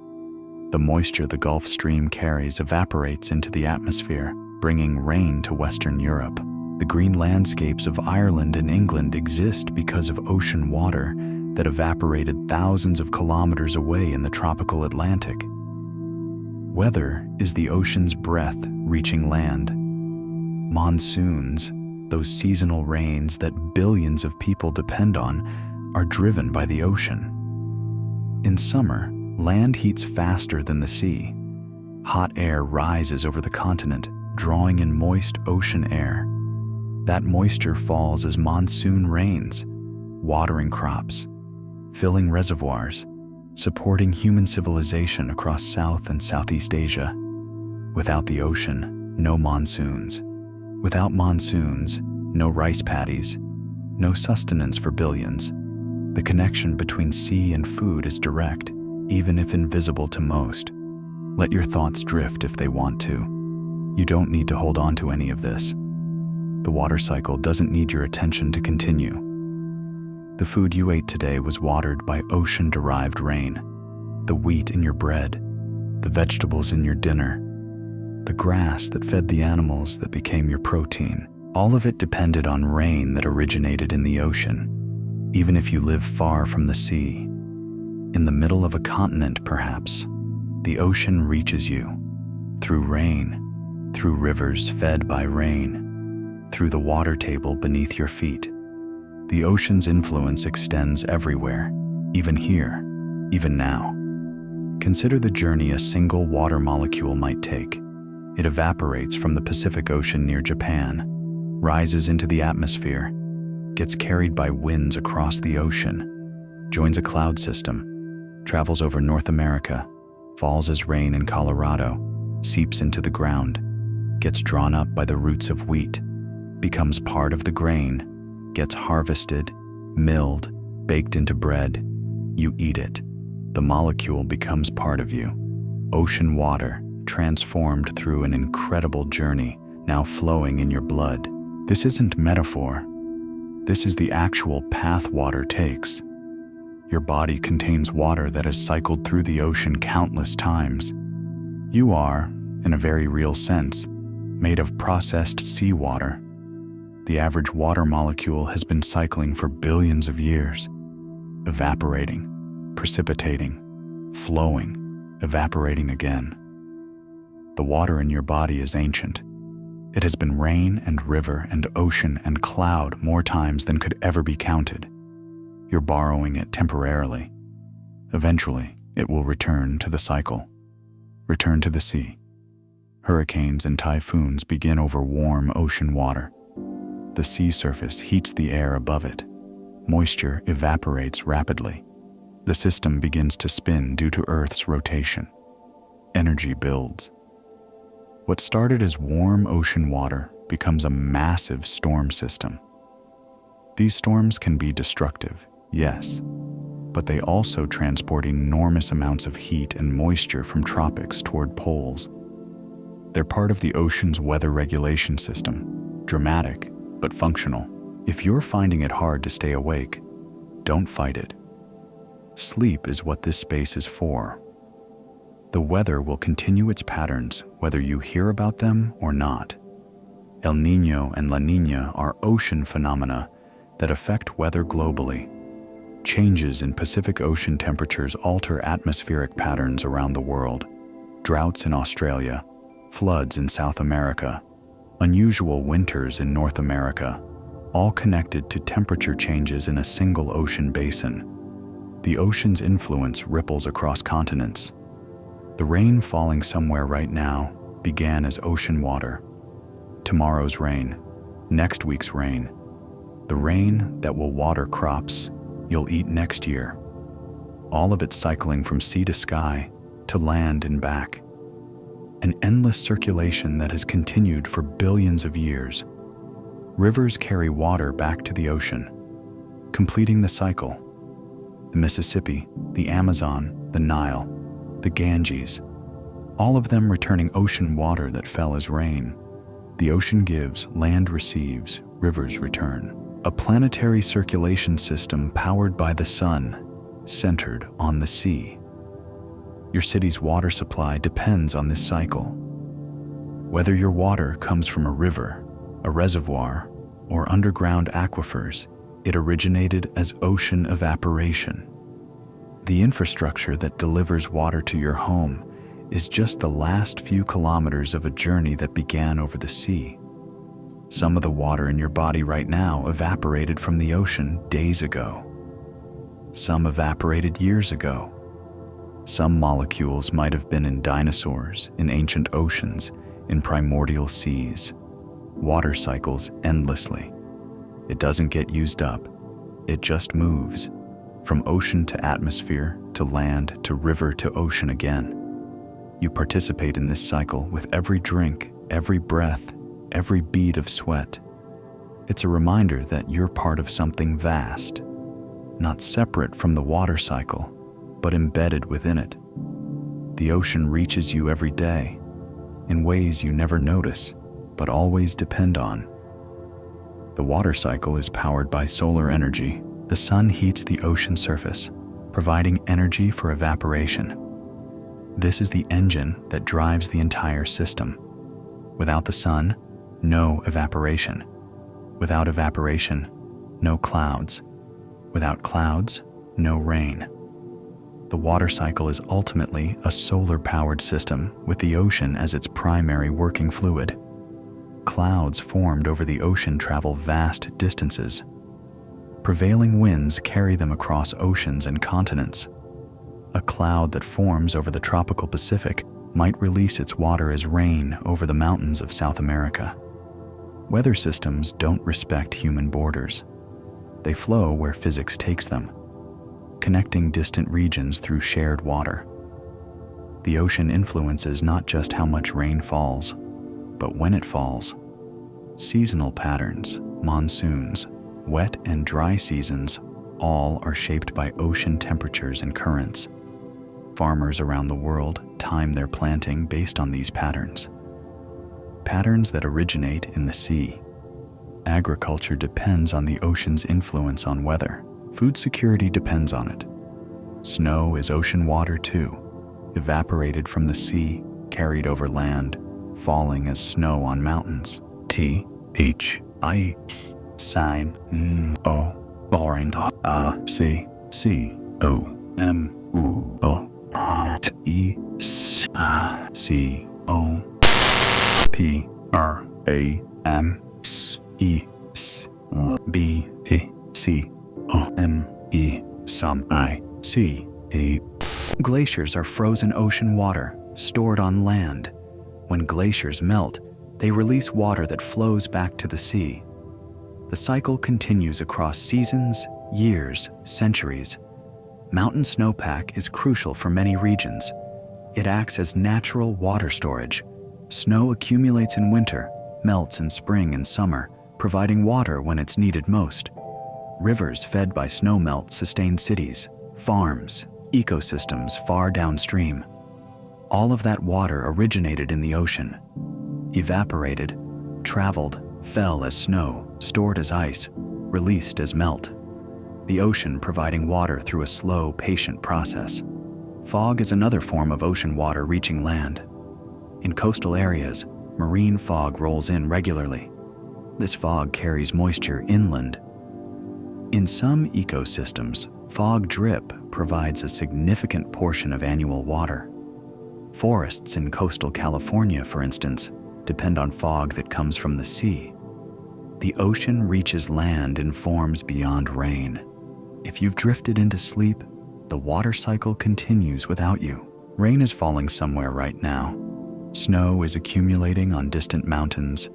Speaker 1: The moisture the Gulf Stream carries evaporates into the atmosphere, bringing rain to Western Europe. The green landscapes of Ireland and England exist because of ocean water that evaporated thousands of kilometers away in the tropical Atlantic. Weather is the ocean's breath reaching land. Monsoons, those seasonal rains that billions of people depend on, are driven by the ocean. In summer, land heats faster than the sea. Hot air rises over the continent, drawing in moist ocean air. That moisture falls as monsoon rains, watering crops, filling reservoirs, supporting human civilization across South and Southeast Asia. Without the ocean, no monsoons. Without monsoons, no rice paddies, no sustenance for billions. The connection between sea and food is direct, even if invisible to most. Let your thoughts drift if they want to. You don't need to hold on to any of this. The water cycle doesn't need your attention to continue. The food you ate today was watered by ocean-derived rain. The wheat in your bread, the vegetables in your dinner, the grass that fed the animals that became your protein. All of it depended on rain that originated in the ocean. Even if you live far from the sea, in the middle of a continent perhaps, the ocean reaches you. Through rain, through rivers fed by rain, through the water table beneath your feet. The ocean's influence extends everywhere, even here, even now. Consider the journey a single water molecule might take. It evaporates from the Pacific Ocean near Japan, rises into the atmosphere, gets carried by winds across the ocean, joins a cloud system, travels over North America, falls as rain in Colorado, seeps into the ground, gets drawn up by the roots of wheat, becomes part of the grain, gets harvested, milled, baked into bread. You eat it. The molecule becomes part of you. Ocean water, transformed through an incredible journey, now flowing in your blood. This isn't metaphor. This is the actual path water takes. Your body contains water that has cycled through the ocean countless times. You are, in a very real sense, made of processed seawater. The average water molecule has been cycling for billions of years, evaporating, precipitating, flowing, evaporating again. The water in your body is ancient. It has been rain and river and ocean and cloud more times than could ever be counted. You're borrowing it temporarily. Eventually, it will return to the cycle, return to the sea. Hurricanes and typhoons begin over warm ocean water. The sea surface heats the air above it. Moisture evaporates rapidly. The system begins to spin due to Earth's rotation. Energy builds. What started as warm ocean water becomes a massive storm system. These storms can be destructive, yes, but they also transport enormous amounts of heat and moisture from tropics toward poles. They're part of the ocean's weather regulation system, dramatic but functional. If you're finding it hard to stay awake, don't fight it. Sleep is what this space is for. The weather will continue its patterns whether you hear about them or not. El Niño and La Niña are ocean phenomena that affect weather globally. Changes in Pacific Ocean temperatures alter atmospheric patterns around the world. Droughts in Australia, floods in South America, unusual winters in North America, all connected to temperature changes in a single ocean basin. The ocean's influence ripples across continents. The rain falling somewhere right now began as ocean water. Tomorrow's rain, next week's rain, the rain that will water crops you'll eat next year. All of it cycling from sea to sky, to land and back. An endless circulation that has continued for billions of years. Rivers carry water back to the ocean, completing the cycle. The Mississippi, the Amazon, the Nile, the Ganges, all of them returning ocean water that fell as rain. The ocean gives, land receives, rivers return. A planetary circulation system powered by the sun, centered on the sea. Your city's water supply depends on this cycle. Whether your water comes from a river, a reservoir, or underground aquifers, it originated as ocean evaporation. The infrastructure that delivers water to your home is just the last few kilometers of a journey that began over the sea. Some of the water in your body right now evaporated from the ocean days ago. Some evaporated years ago. Some molecules might have been in dinosaurs, in ancient oceans, in primordial seas. Water cycles endlessly. It doesn't get used up. It just moves, from ocean to atmosphere, to land, to river, to ocean again. You participate in this cycle with every drink, every breath, every bead of sweat. It's a reminder that you're part of something vast, not separate from the water cycle, but embedded within it. The ocean reaches you every day, in ways you never notice, but always depend on. The water cycle is powered by solar energy. The sun heats the ocean surface, providing energy for evaporation. This is the engine that drives the entire system. Without the sun, no evaporation. Without evaporation, no clouds. Without clouds, no rain. The water cycle is ultimately a solar-powered system with the ocean as its primary working fluid. Clouds formed over the ocean travel vast distances. Prevailing winds carry them across oceans and continents. A cloud that forms over the tropical Pacific might release its water as rain over the mountains of South America. Weather systems don't respect human borders. They flow where physics takes them, connecting distant regions through shared water. The ocean influences not just how much rain falls, but when it falls. Seasonal patterns, monsoons, wet and dry seasons, all are shaped by ocean temperatures and currents. Farmers around the world time their planting based on these patterns. Patterns that originate in the sea. Agriculture depends on the ocean's influence on weather. Food security depends on it. Snow is ocean water too, evaporated from the sea, carried over land, falling as snow on mountains. Glaciers are frozen ocean water stored on land. When glaciers melt, they release water that flows back to the sea. The cycle continues across seasons, years, centuries. Mountain snowpack is crucial for many regions. It acts as natural water storage. Snow accumulates in winter, melts in spring and summer, providing water when it's needed most. Rivers fed by snowmelt sustain cities, farms, ecosystems far downstream. All of that water originated in the ocean, evaporated, traveled, fell as snow, stored as ice, released as melt. The ocean providing water through a slow, patient process. Fog is another form of ocean water reaching land. In coastal areas, marine fog rolls in regularly. This fog carries moisture inland. In some ecosystems, fog drip provides a significant portion of annual water. Forests in coastal California, for instance, depend on fog that comes from the sea. The ocean reaches land in forms beyond rain. If you've drifted into sleep, the water cycle continues without you. Rain is falling somewhere right now. Snow is accumulating on distant mountains.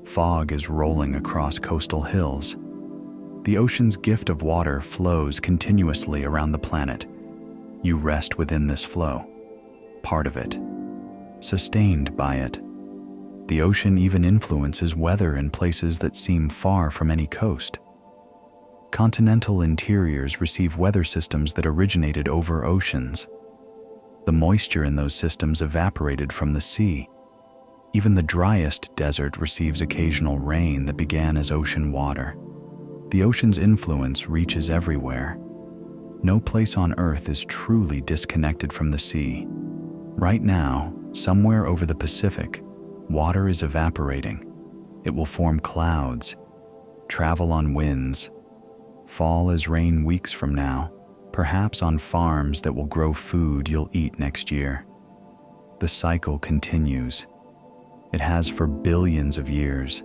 Speaker 1: Fog is rolling across coastal hills. The ocean's gift of water flows continuously around the planet. You rest within this flow, part of it, sustained by it. The ocean even influences weather in places that seem far from any coast. Continental interiors receive weather systems that originated over oceans. The moisture in those systems evaporated from the sea. Even the driest desert receives occasional rain that began as ocean water. The ocean's influence reaches everywhere. No place on Earth is truly disconnected from the sea. Right now, somewhere over the Pacific, water is evaporating. It will form clouds, travel on winds, fall as rain weeks from now, perhaps on farms that will grow food you'll eat next year. The cycle continues. It has for billions of years.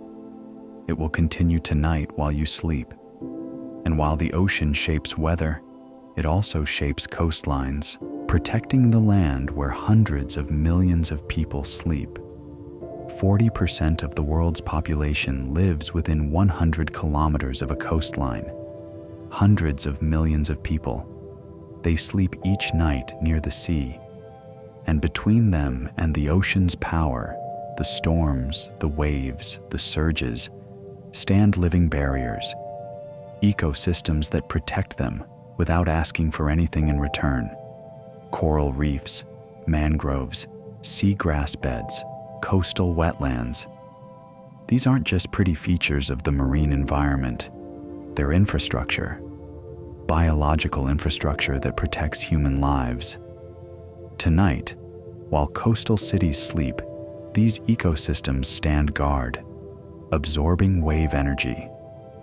Speaker 1: It will continue tonight while you sleep. And while the ocean shapes weather, it also shapes coastlines, protecting the land where hundreds of millions of people sleep. 40% of the world's population lives within 100 kilometers of a coastline. Hundreds of millions of people. They sleep each night near the sea. And between them and the ocean's power, the storms, the waves, the surges, stand living barriers, ecosystems that protect them without asking for anything in return. Coral reefs, mangroves, seagrass beds, coastal wetlands. These aren't just pretty features of the marine environment. They're infrastructure, biological infrastructure that protects human lives. Tonight, while coastal cities sleep, these ecosystems stand guard, absorbing wave energy,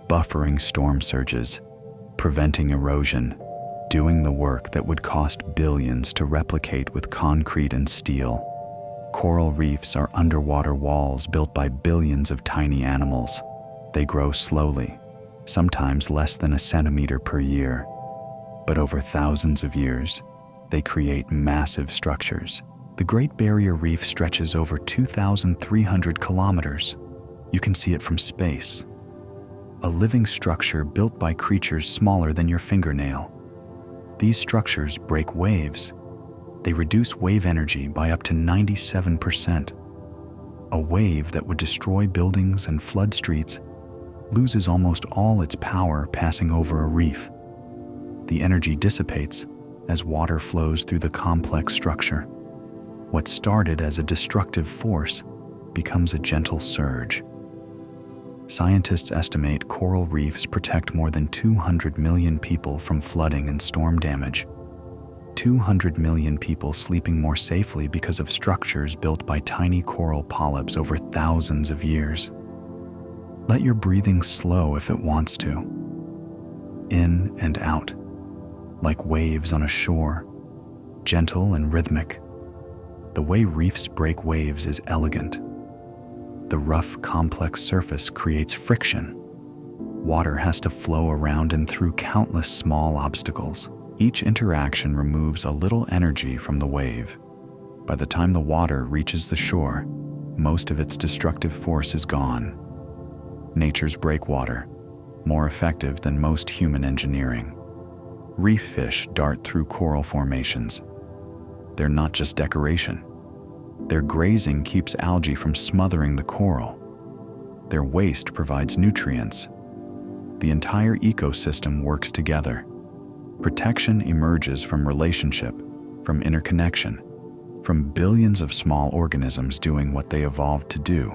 Speaker 1: buffering storm surges, preventing erosion, doing the work that would cost billions to replicate with concrete and steel. Coral reefs are underwater walls built by billions of tiny animals. They grow slowly, sometimes less than a centimeter per year. But over thousands of years, they create massive structures. The Great Barrier Reef stretches over 2,300 kilometers. You can see it from space. A living structure built by creatures smaller than your fingernail. These structures break waves. They reduce wave energy by up to 97%. A wave that would destroy buildings and flood streets loses almost all its power passing over a reef. The energy dissipates as water flows through the complex structure. What started as a destructive force becomes a gentle surge. Scientists estimate coral reefs protect more than 200 million people from flooding and storm damage. 200 million people sleeping more safely because of structures built by tiny coral polyps over thousands of years. Let your breathing slow if it wants to. In and out, like waves on a shore, gentle and rhythmic. The way reefs break waves is elegant. The rough, complex surface creates friction. Water has to flow around and through countless small obstacles. Each interaction removes a little energy from the wave. By the time the water reaches the shore, most of its destructive force is gone. Nature's breakwater, more effective than most human engineering. Reef fish dart through coral formations. They're not just decoration. Their grazing keeps algae from smothering the coral. Their waste provides nutrients. The entire ecosystem works together. Protection emerges from relationship, from interconnection, from billions of small organisms doing what they evolved to do.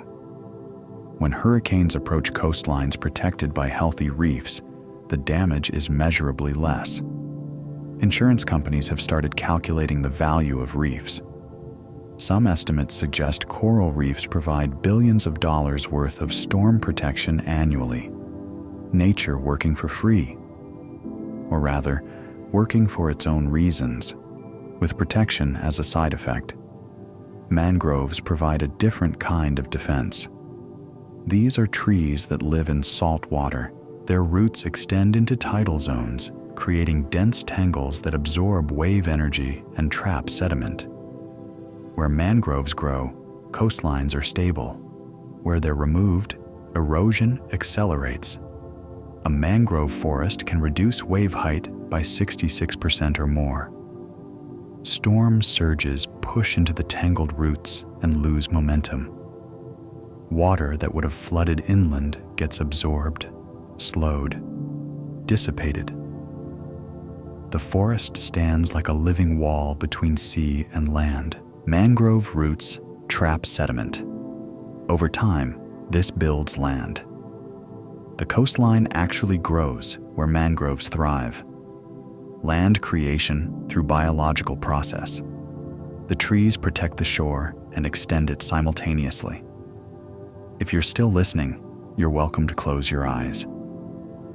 Speaker 1: When hurricanes approach coastlines protected by healthy reefs, the damage is measurably less. Insurance companies have started calculating the value of reefs. Some estimates suggest coral reefs provide billions of dollars worth of storm protection annually. Nature working for free. Or rather, working for its own reasons, with protection as a side effect. Mangroves provide a different kind of defense. These are trees that live in salt water. Their roots extend into tidal zones, creating dense tangles that absorb wave energy and trap sediment. Where mangroves grow, coastlines are stable. Where they're removed, erosion accelerates. A mangrove forest can reduce wave height by 66% or more. Storm surges push into the tangled roots and lose momentum. Water that would have flooded inland gets absorbed, slowed, dissipated. The forest stands like a living wall between sea and land. Mangrove roots trap sediment. Over time, this builds land. The coastline actually grows where mangroves thrive. Land creation through biological process. The trees protect the shore and extend it simultaneously. If you're still listening, you're welcome to close your eyes.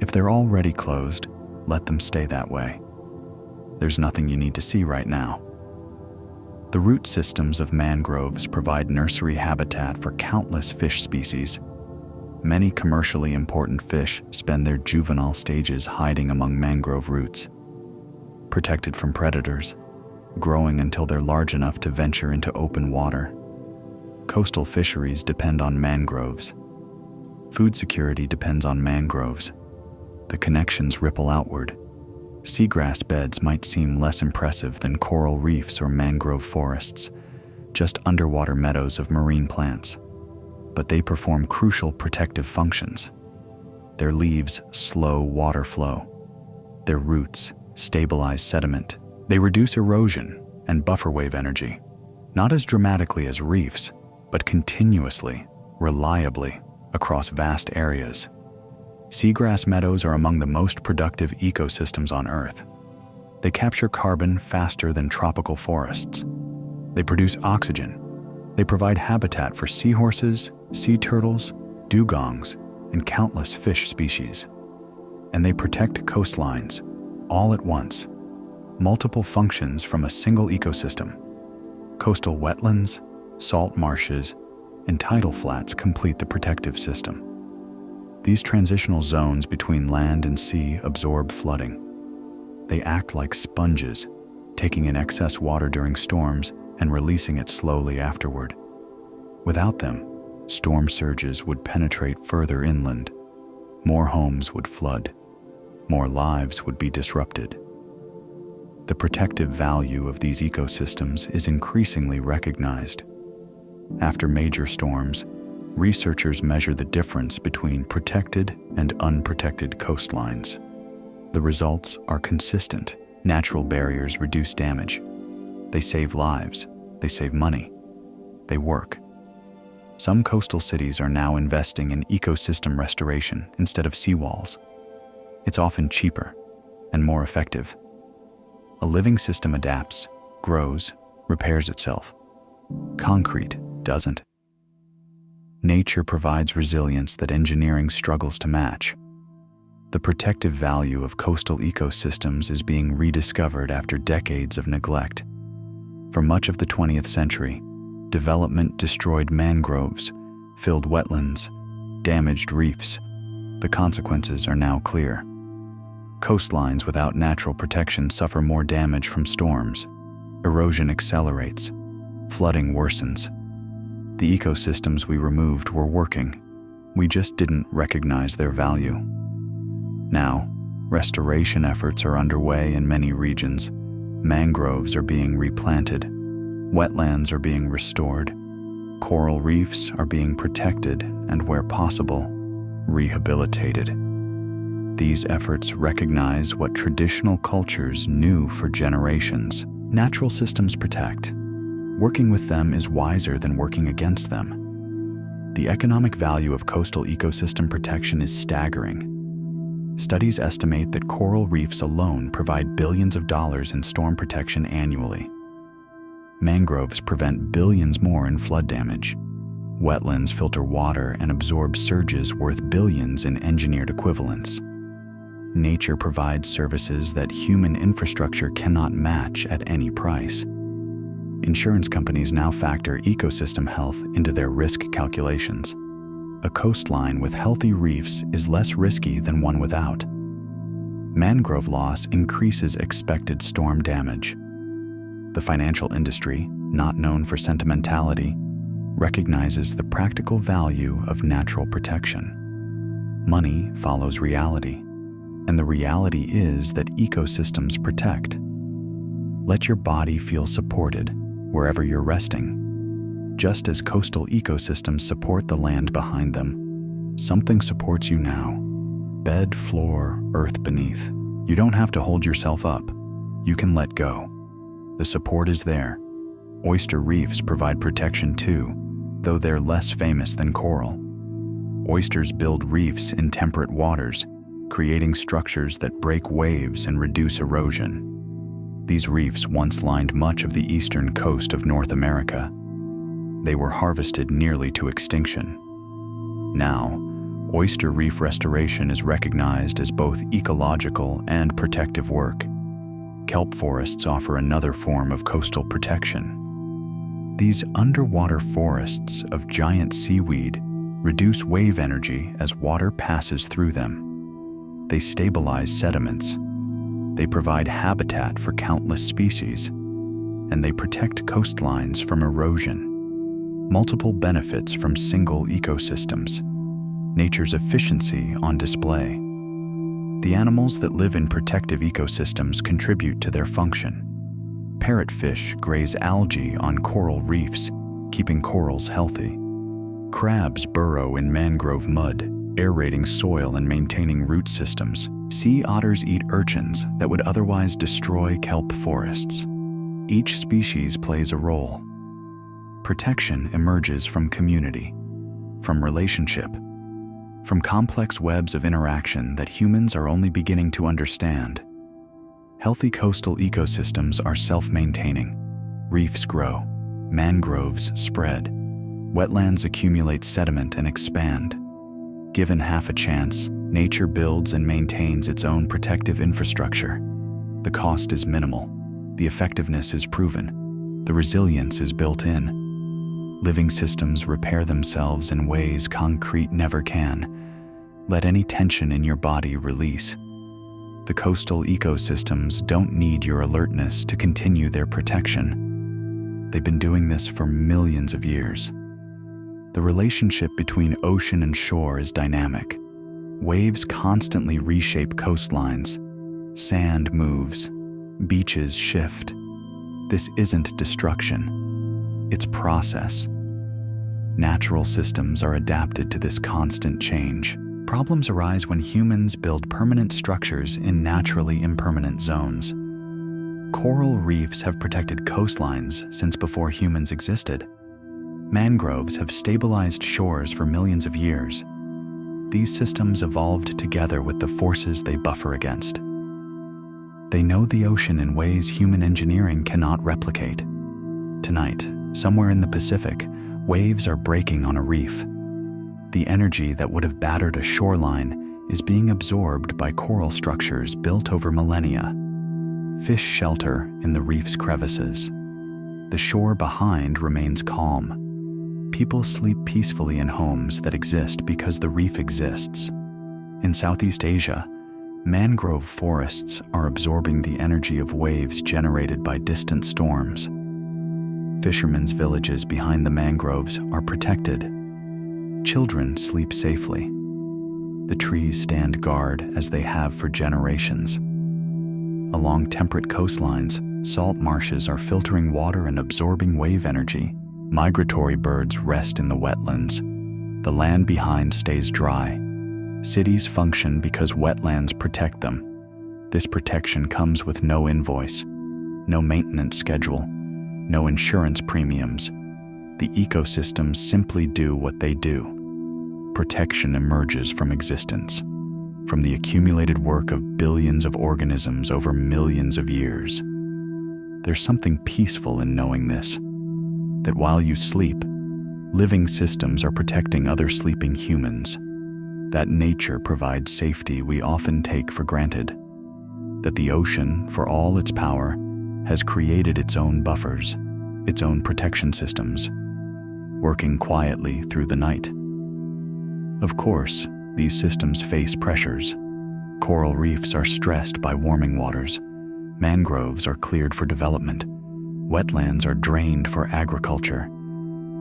Speaker 1: If they're already closed, let them stay that way. There's nothing you need to see right now. The root systems of mangroves provide nursery habitat for countless fish species. Many commercially important fish spend their juvenile stages hiding among mangrove roots, protected from predators, growing until they're large enough to venture into open water. Coastal fisheries depend on mangroves. Food security depends on mangroves. The connections ripple outward. Seagrass beds might seem less impressive than coral reefs or mangrove forests, just underwater meadows of marine plants. But they perform crucial protective functions. Their leaves slow water flow. Their roots stabilize sediment. They reduce erosion and buffer wave energy, not as dramatically as reefs, but continuously, reliably, across vast areas. Seagrass meadows are among the most productive ecosystems on Earth. They capture carbon faster than tropical forests. They produce oxygen. They provide habitat for seahorses, sea turtles, dugongs, and countless fish species. And they protect coastlines, all at once. Multiple functions from a single ecosystem. Coastal wetlands, salt marshes, and tidal flats complete the protective system. These transitional zones between land and sea absorb flooding. They act like sponges, taking in excess water during storms and releasing it slowly afterward. Without them, storm surges would penetrate further inland. More homes would flood. More lives would be disrupted. The protective value of these ecosystems is increasingly recognized. After major storms, researchers measure the difference between protected and unprotected coastlines. The results are consistent. Natural barriers reduce damage. They save lives. They save money. They work. Some coastal cities are now investing in ecosystem restoration instead of seawalls. It's often cheaper and more effective. A living system adapts, grows, repairs itself. Concrete doesn't. Nature provides resilience that engineering struggles to match. The protective value of coastal ecosystems is being rediscovered after decades of neglect. For much of the 20th century, development destroyed mangroves, filled wetlands, damaged reefs. The consequences are now clear. Coastlines without natural protection suffer more damage from storms. Erosion accelerates. Flooding worsens. The ecosystems we removed were working. We just didn't recognize their value. Now, restoration efforts are underway in many regions. Mangroves are being replanted. Wetlands are being restored. Coral reefs are being protected and, where possible, rehabilitated. These efforts recognize what traditional cultures knew for generations. Natural systems protect. Working with them is wiser than working against them. The economic value of coastal ecosystem protection is staggering. Studies estimate that coral reefs alone provide billions of dollars in storm protection annually. Mangroves prevent billions more in flood damage. Wetlands filter water and absorb surges worth billions in engineered equivalents. Nature provides services that human infrastructure cannot match at any price. Insurance companies now factor ecosystem health into their risk calculations. A coastline with healthy reefs is less risky than one without. Mangrove loss increases expected storm damage. The financial industry, not known for sentimentality, recognizes the practical value of natural protection. Money follows reality, and the reality is that ecosystems protect. Let your body feel supported wherever you're resting. Just as coastal ecosystems support the land behind them, something supports you now. Bed, floor, earth beneath. You don't have to hold yourself up. You can let go. The support is there. Oyster reefs provide protection too, though they're less famous than coral. Oysters build reefs in temperate waters, creating structures that break waves and reduce erosion. These reefs once lined much of the eastern coast of North America. They were harvested nearly to extinction. Now, oyster reef restoration is recognized as both ecological and protective work. Kelp forests offer another form of coastal protection. These underwater forests of giant seaweed reduce wave energy as water passes through them. They stabilize sediments. They provide habitat for countless species, and they protect coastlines from erosion. Multiple benefits from single ecosystems. Nature's efficiency on display. The animals that live in protective ecosystems contribute to their function. Parrotfish graze algae on coral reefs, keeping corals healthy. Crabs burrow in mangrove mud, aerating soil and maintaining root systems. Sea otters eat urchins that would otherwise destroy kelp forests. Each species plays a role. Protection emerges from community, from relationship, from complex webs of interaction that humans are only beginning to understand. Healthy coastal ecosystems are self-maintaining. Reefs grow, mangroves spread, wetlands accumulate sediment and expand. Given half a chance, nature builds and maintains its own protective infrastructure. The cost is minimal. The effectiveness is proven. The resilience is built in. Living systems repair themselves in ways concrete never can. Let any tension in your body release. The coastal ecosystems don't need your alertness to continue their protection. They've been doing this for millions of years. The relationship between ocean and shore is dynamic. Waves constantly reshape coastlines. Sand moves. Beaches shift. This isn't destruction. It's process. Natural systems are adapted to this constant change. Problems arise when humans build permanent structures in naturally impermanent zones. Coral reefs have protected coastlines since before humans existed. Mangroves have stabilized shores for millions of years. These systems evolved together with the forces they buffer against. They know the ocean in ways human engineering cannot replicate. Tonight, somewhere in the Pacific, waves are breaking on a reef. The energy that would have battered a shoreline is being absorbed by coral structures built over millennia. Fish shelter in the reef's crevices. The shore behind remains calm. People sleep peacefully in homes that exist because the reef exists. In Southeast Asia, mangrove forests are absorbing the energy of waves generated by distant storms. Fishermen's villages behind the mangroves are protected. Children sleep safely. The trees stand guard as they have for generations. Along temperate coastlines, salt marshes are filtering water and absorbing wave energy. Migratory birds rest in the wetlands. The land behind stays dry. Cities function because wetlands protect them. This protection comes with no invoice, no maintenance schedule, no insurance premiums. The ecosystems simply do what they do. Protection emerges from existence, from the accumulated work of billions of organisms over millions of years. There's something peaceful in knowing this, that while you sleep, living systems are protecting other sleeping humans, that nature provides safety we often take for granted, that the ocean, for all its power, has created its own buffers, its own protection systems, working quietly through the night. Of course, these systems face pressures. Coral reefs are stressed by warming waters. Mangroves are cleared for development. Wetlands are drained for agriculture.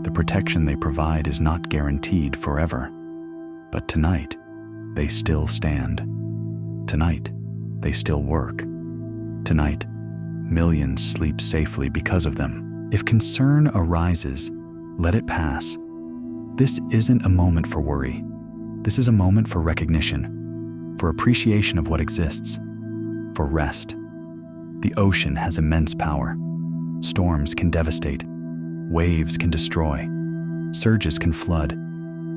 Speaker 1: The protection they provide is not guaranteed forever. But tonight, they still stand. Tonight, they still work. Tonight, millions sleep safely because of them. If concern arises, let it pass. This isn't a moment for worry. This is a moment for recognition, for appreciation of what exists, for rest. The ocean has immense power. Storms can devastate. Waves can destroy. Surges can flood.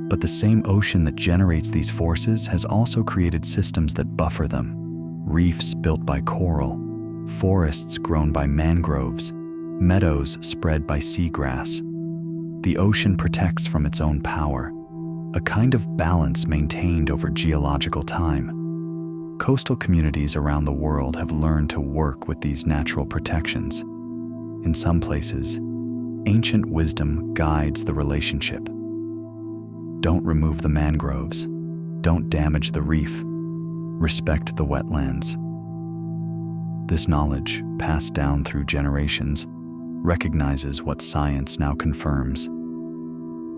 Speaker 1: But the same ocean that generates these forces has also created systems that buffer them. Reefs built by coral, forests grown by mangroves, meadows spread by seagrass. The ocean protects from its own power, a kind of balance maintained over geological time. Coastal communities around the world have learned to work with these natural protections. In some places, ancient wisdom guides the relationship. Don't remove the mangroves. Don't damage the reef. Respect the wetlands. This knowledge, passed down through generations, recognizes what science now confirms.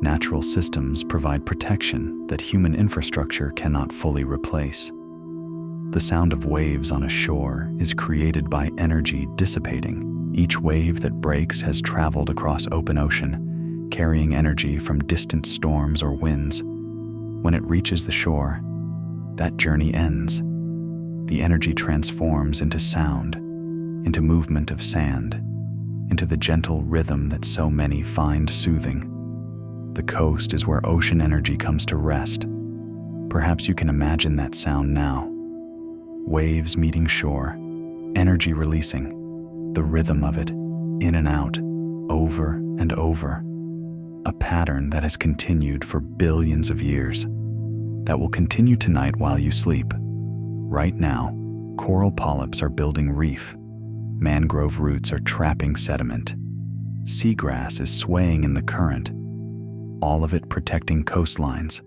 Speaker 1: Natural systems provide protection that human infrastructure cannot fully replace. The sound of waves on a shore is created by energy dissipating. Each wave that breaks has traveled across open ocean, carrying energy from distant storms or winds. When it reaches the shore, that journey ends. The energy transforms into sound, into movement of sand, into the gentle rhythm that so many find soothing. The coast is where ocean energy comes to rest. Perhaps you can imagine that sound now. Waves meeting shore, energy releasing, the rhythm of it, in and out, over and over. A pattern that has continued for billions of years, that will continue tonight while you sleep. Right now, coral polyps are building reef. Mangrove roots are trapping sediment. Seagrass is swaying in the current, all of it protecting coastlines,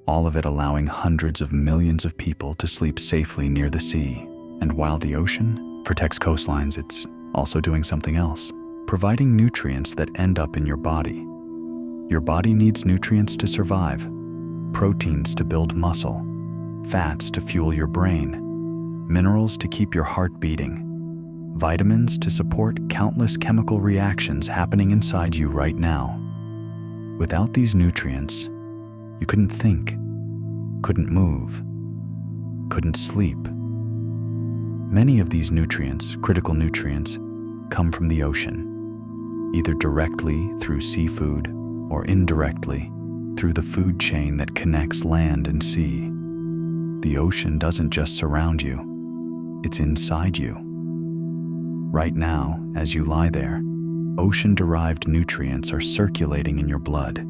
Speaker 1: all of it allowing hundreds of millions of people to sleep safely near the sea. And while the ocean protects coastlines, it's also doing something else, providing nutrients that end up in your body. Your body needs nutrients to survive, proteins to build muscle, fats to fuel your brain, minerals to keep your heart beating, vitamins to support countless chemical reactions happening inside you right now. Without these nutrients, you couldn't think, couldn't move, couldn't sleep. Many of these nutrients, critical nutrients, come from the ocean, either directly through seafood or indirectly through the food chain that connects land and sea. The ocean doesn't just surround you, it's inside you. Right now, as you lie there, ocean-derived nutrients are circulating in your blood,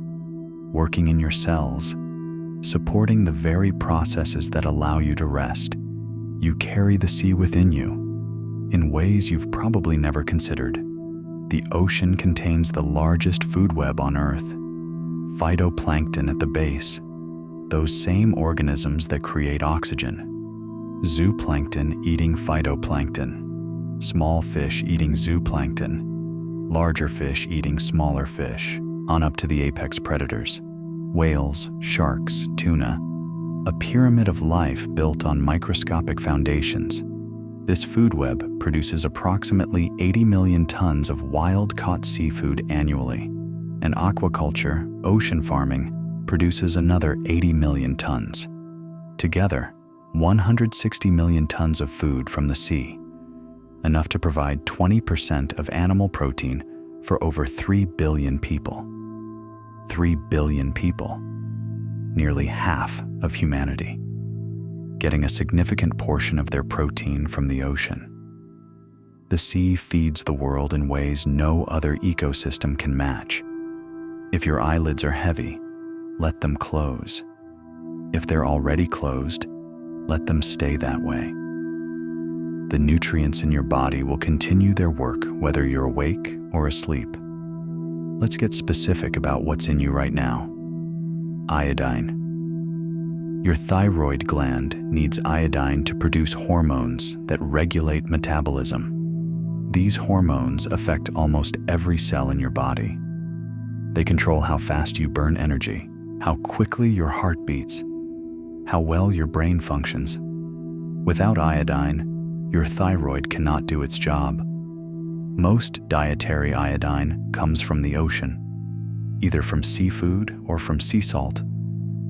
Speaker 1: working in your cells, supporting the very processes that allow you to rest. You carry the sea within you, in ways you've probably never considered. The ocean contains the largest food web on Earth, phytoplankton at the base, those same organisms that create oxygen. Zooplankton eating phytoplankton, small fish eating zooplankton, larger fish eating smaller fish, on up to the apex predators, whales, sharks, tuna, a pyramid of life built on microscopic foundations. This food web produces approximately 80 million tons of wild-caught seafood annually. And aquaculture, ocean farming, produces another 80 million tons. Together, 160 million tons of food from the sea, enough to provide 20% of animal protein for over 3 billion people. 3 billion people, nearly half of humanity, getting a significant portion of their protein from the ocean. The sea feeds the world in ways no other ecosystem can match. If your eyelids are heavy, let them close. If they're already closed, let them stay that way. The nutrients in your body will continue their work whether you're awake or asleep. Let's get specific about what's in you right now. Iodine. Your thyroid gland needs iodine to produce hormones that regulate metabolism. These hormones affect almost every cell in your body. They control how fast you burn energy, how quickly your heart beats, how well your brain functions. Without iodine, your thyroid cannot do its job. Most dietary iodine comes from the ocean, either from seafood or from sea salt,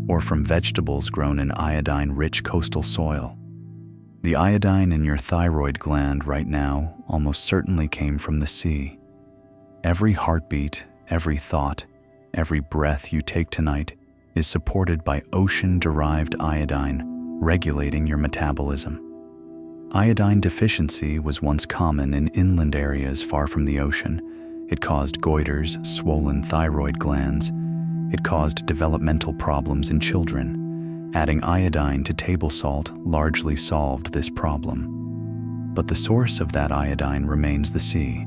Speaker 1: or from vegetables grown in iodine-rich coastal soil. The iodine in your thyroid gland right now almost certainly came from the sea. Every heartbeat, every thought, every breath you take tonight is supported by ocean-derived iodine, regulating your metabolism. Iodine deficiency was once common in inland areas far from the ocean. It caused goiters, swollen thyroid glands. It caused developmental problems in children. Adding iodine to table salt largely solved this problem. But the source of that iodine remains the sea,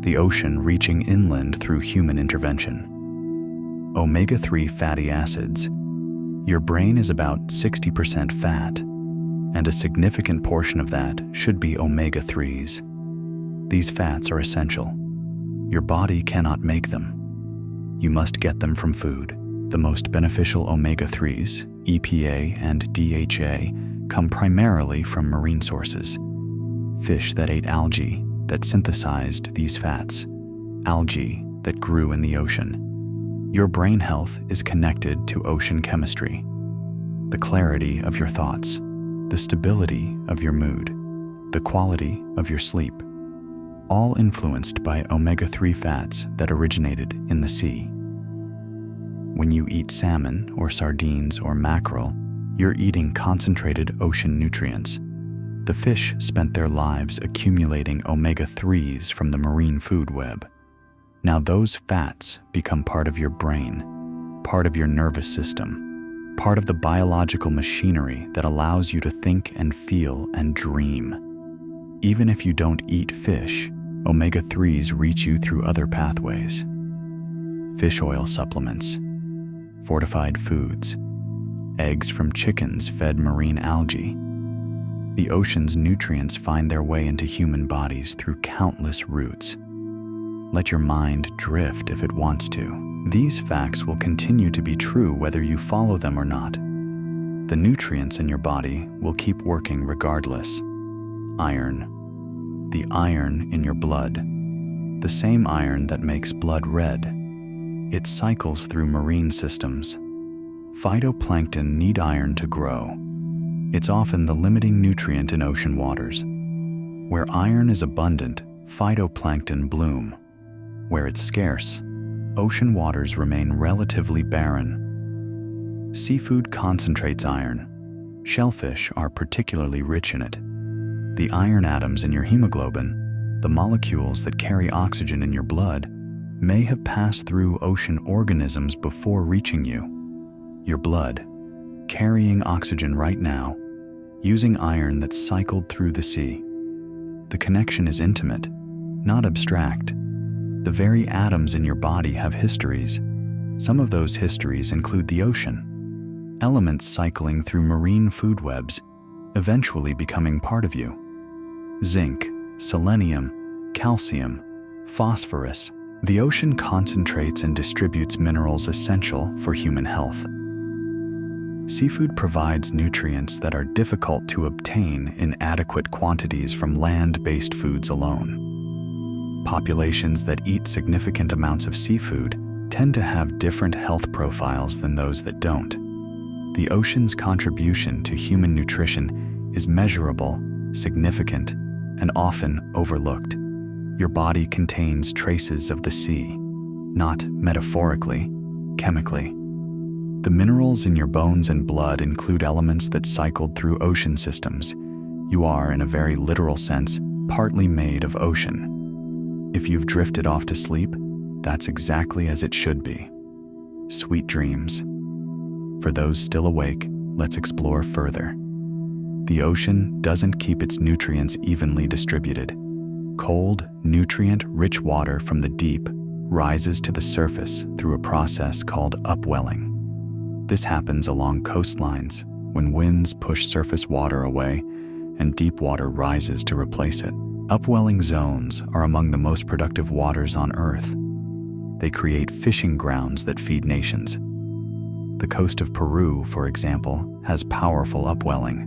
Speaker 1: the ocean reaching inland through human intervention. Omega-3 fatty acids. Your brain is about 60% fat, and a significant portion of that should be omega-3s. These fats are essential. Your body cannot make them. You must get them from food. The most beneficial omega-3s, EPA and DHA, come primarily from marine sources. Fish that ate algae that synthesized these fats, algae that grew in the ocean. Your brain health is connected to ocean chemistry. The clarity of your thoughts, the stability of your mood, the quality of your sleep, all influenced by omega-3 fats that originated in the sea. When you eat salmon or sardines or mackerel, you're eating concentrated ocean nutrients. The fish spent their lives accumulating omega-3s from the marine food web. Now those fats become part of your brain, part of your nervous system, part of the biological machinery that allows you to think and feel and dream. Even if you don't eat fish, omega-3s reach you through other pathways. Fish oil supplements, fortified foods, eggs from chickens fed marine algae. The ocean's nutrients find their way into human bodies through countless routes. Let your mind drift if it wants to. These facts will continue to be true whether you follow them or not. The nutrients in your body will keep working regardless. Iron. The iron in your blood. The same iron that makes blood red. It cycles through marine systems. Phytoplankton need iron to grow. It's often the limiting nutrient in ocean waters. Where iron is abundant, phytoplankton bloom. Where it's scarce, ocean waters remain relatively barren. Seafood concentrates iron. Shellfish are particularly rich in it. The iron atoms in your hemoglobin, the molecules that carry oxygen in your blood, may have passed through ocean organisms before reaching you. Your blood, carrying oxygen right now, using iron that's cycled through the sea. The connection is intimate, not abstract. The very atoms in your body have histories. Some of those histories include the ocean, elements cycling through marine food webs, eventually becoming part of you. Zinc, selenium, calcium, phosphorus. The ocean concentrates and distributes minerals essential for human health. Seafood provides nutrients that are difficult to obtain in adequate quantities from land-based foods alone. Populations that eat significant amounts of seafood tend to have different health profiles than those that don't. The ocean's contribution to human nutrition is measurable, significant, and often overlooked. Your body contains traces of the sea, not metaphorically, chemically. The minerals in your bones and blood include elements that cycled through ocean systems. You are, in a very literal sense, partly made of ocean. If you've drifted off to sleep, that's exactly as it should be. Sweet dreams. For those still awake, let's explore further. The ocean doesn't keep its nutrients evenly distributed. Cold, nutrient-rich water from the deep rises to the surface through a process called upwelling. This happens along coastlines when winds push surface water away and deep water rises to replace it. Upwelling zones are among the most productive waters on Earth. They create fishing grounds that feed nations. The coast of Peru, for example, has powerful upwelling.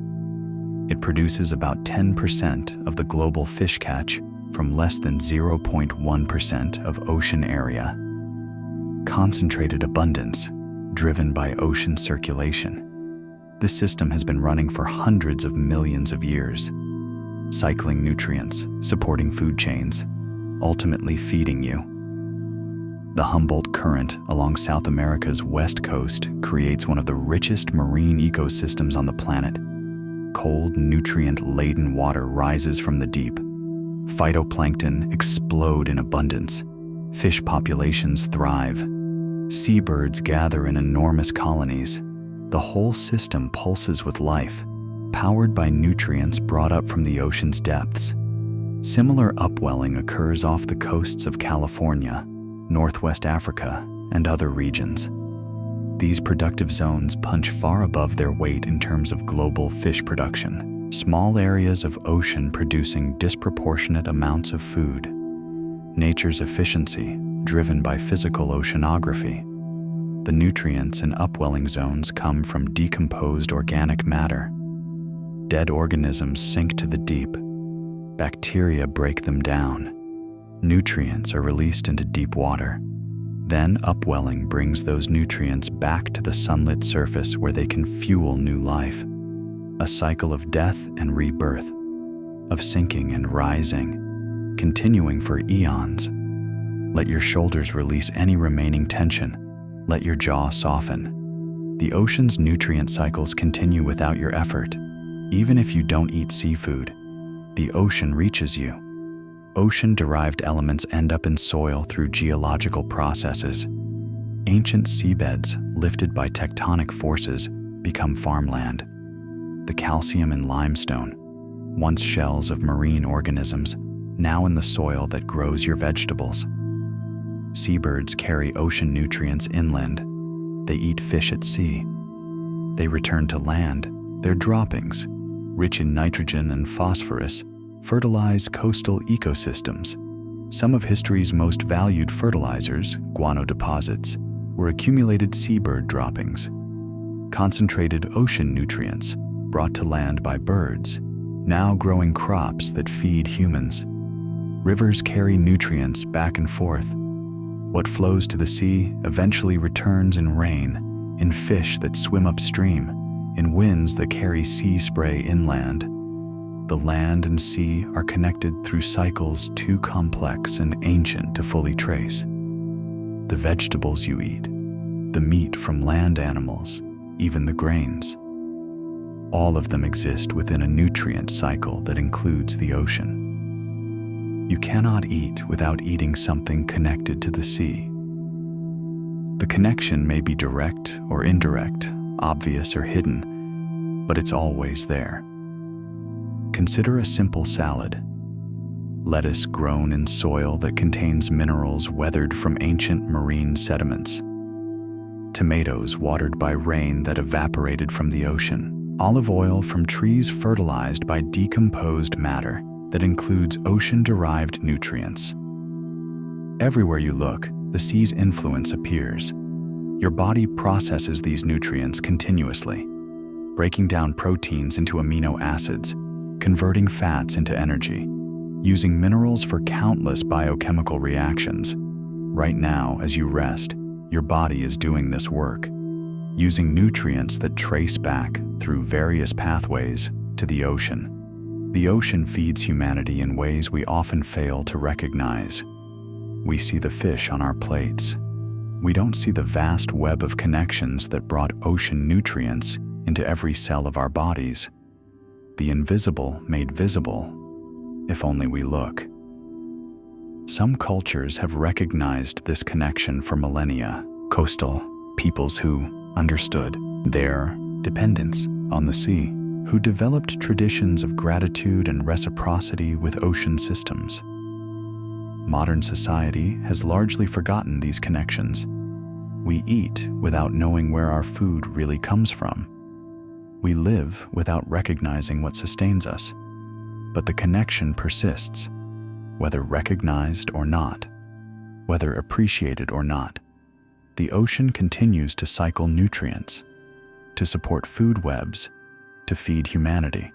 Speaker 1: It produces about 10% of the global fish catch from less than 0.1% of ocean area. Concentrated abundance, driven by ocean circulation. This system has been running for hundreds of millions of years, cycling nutrients, supporting food chains, ultimately feeding you. The Humboldt Current along South America's west coast creates one of the richest marine ecosystems on the planet. Cold, nutrient-laden water rises from the deep. Phytoplankton explode in abundance. Fish populations thrive. Seabirds gather in enormous colonies. The whole system pulses with life, powered by nutrients brought up from the ocean's depths. Similar upwelling occurs off the coasts of California, Northwest Africa, and other regions. These productive zones punch far above their weight in terms of global fish production. Small areas of ocean producing disproportionate amounts of food. Nature's efficiency, driven by physical oceanography. The nutrients in upwelling zones come from decomposed organic matter. Dead organisms sink to the deep. Bacteria break them down. Nutrients are released into deep water. Then upwelling brings those nutrients back to the sunlit surface where they can fuel new life. A cycle of death and rebirth, of sinking and rising, continuing for eons. Let your shoulders release any remaining tension. Let your jaw soften. The ocean's nutrient cycles continue without your effort. Even if you don't eat seafood, the ocean reaches you. Ocean-derived elements end up in soil through geological processes. Ancient seabeds, lifted by tectonic forces, become farmland. The calcium in limestone, once shells of marine organisms, now in the soil that grows your vegetables. Seabirds carry ocean nutrients inland. They eat fish at sea. They return to land. Their droppings, rich in nitrogen and phosphorus, fertilize coastal ecosystems. Some of history's most valued fertilizers, guano deposits, were accumulated seabird droppings. Concentrated ocean nutrients, brought to land by birds, now growing crops that feed humans. Rivers carry nutrients back and forth. What flows to the sea eventually returns in rain, in fish that swim upstream, in winds that carry sea spray inland. The land and sea are connected through cycles too complex and ancient to fully trace. The vegetables you eat, the meat from land animals, even the grains. All of them exist within a nutrient cycle that includes the ocean. You cannot eat without eating something connected to the sea. The connection may be direct or indirect, obvious or hidden, but it's always there. Consider a simple salad. Lettuce grown in soil that contains minerals weathered from ancient marine sediments. Tomatoes watered by rain that evaporated from the ocean. Olive oil from trees fertilized by decomposed matter that includes ocean-derived nutrients. Everywhere you look, the sea's influence appears. Your body processes these nutrients continuously, breaking down proteins into amino acids, converting fats into energy, using minerals for countless biochemical reactions. Right now, as you rest, Your body is doing this work, using nutrients that trace back through various pathways to the ocean. The ocean feeds humanity in ways we often fail to recognize. We see the fish on our plates. We don't see the vast web of connections that brought ocean nutrients into every cell of our bodies. The invisible made visible, if only we look. Some cultures have recognized this connection for millennia. Coastal peoples who understood their dependence on the sea, who developed traditions of gratitude and reciprocity with ocean systems. Modern society has largely forgotten these connections. We eat without knowing where our food really comes from. We live without recognizing what sustains us. But the connection persists, whether recognized or not, whether appreciated or not. The ocean continues to cycle nutrients, to support food webs, to feed humanity.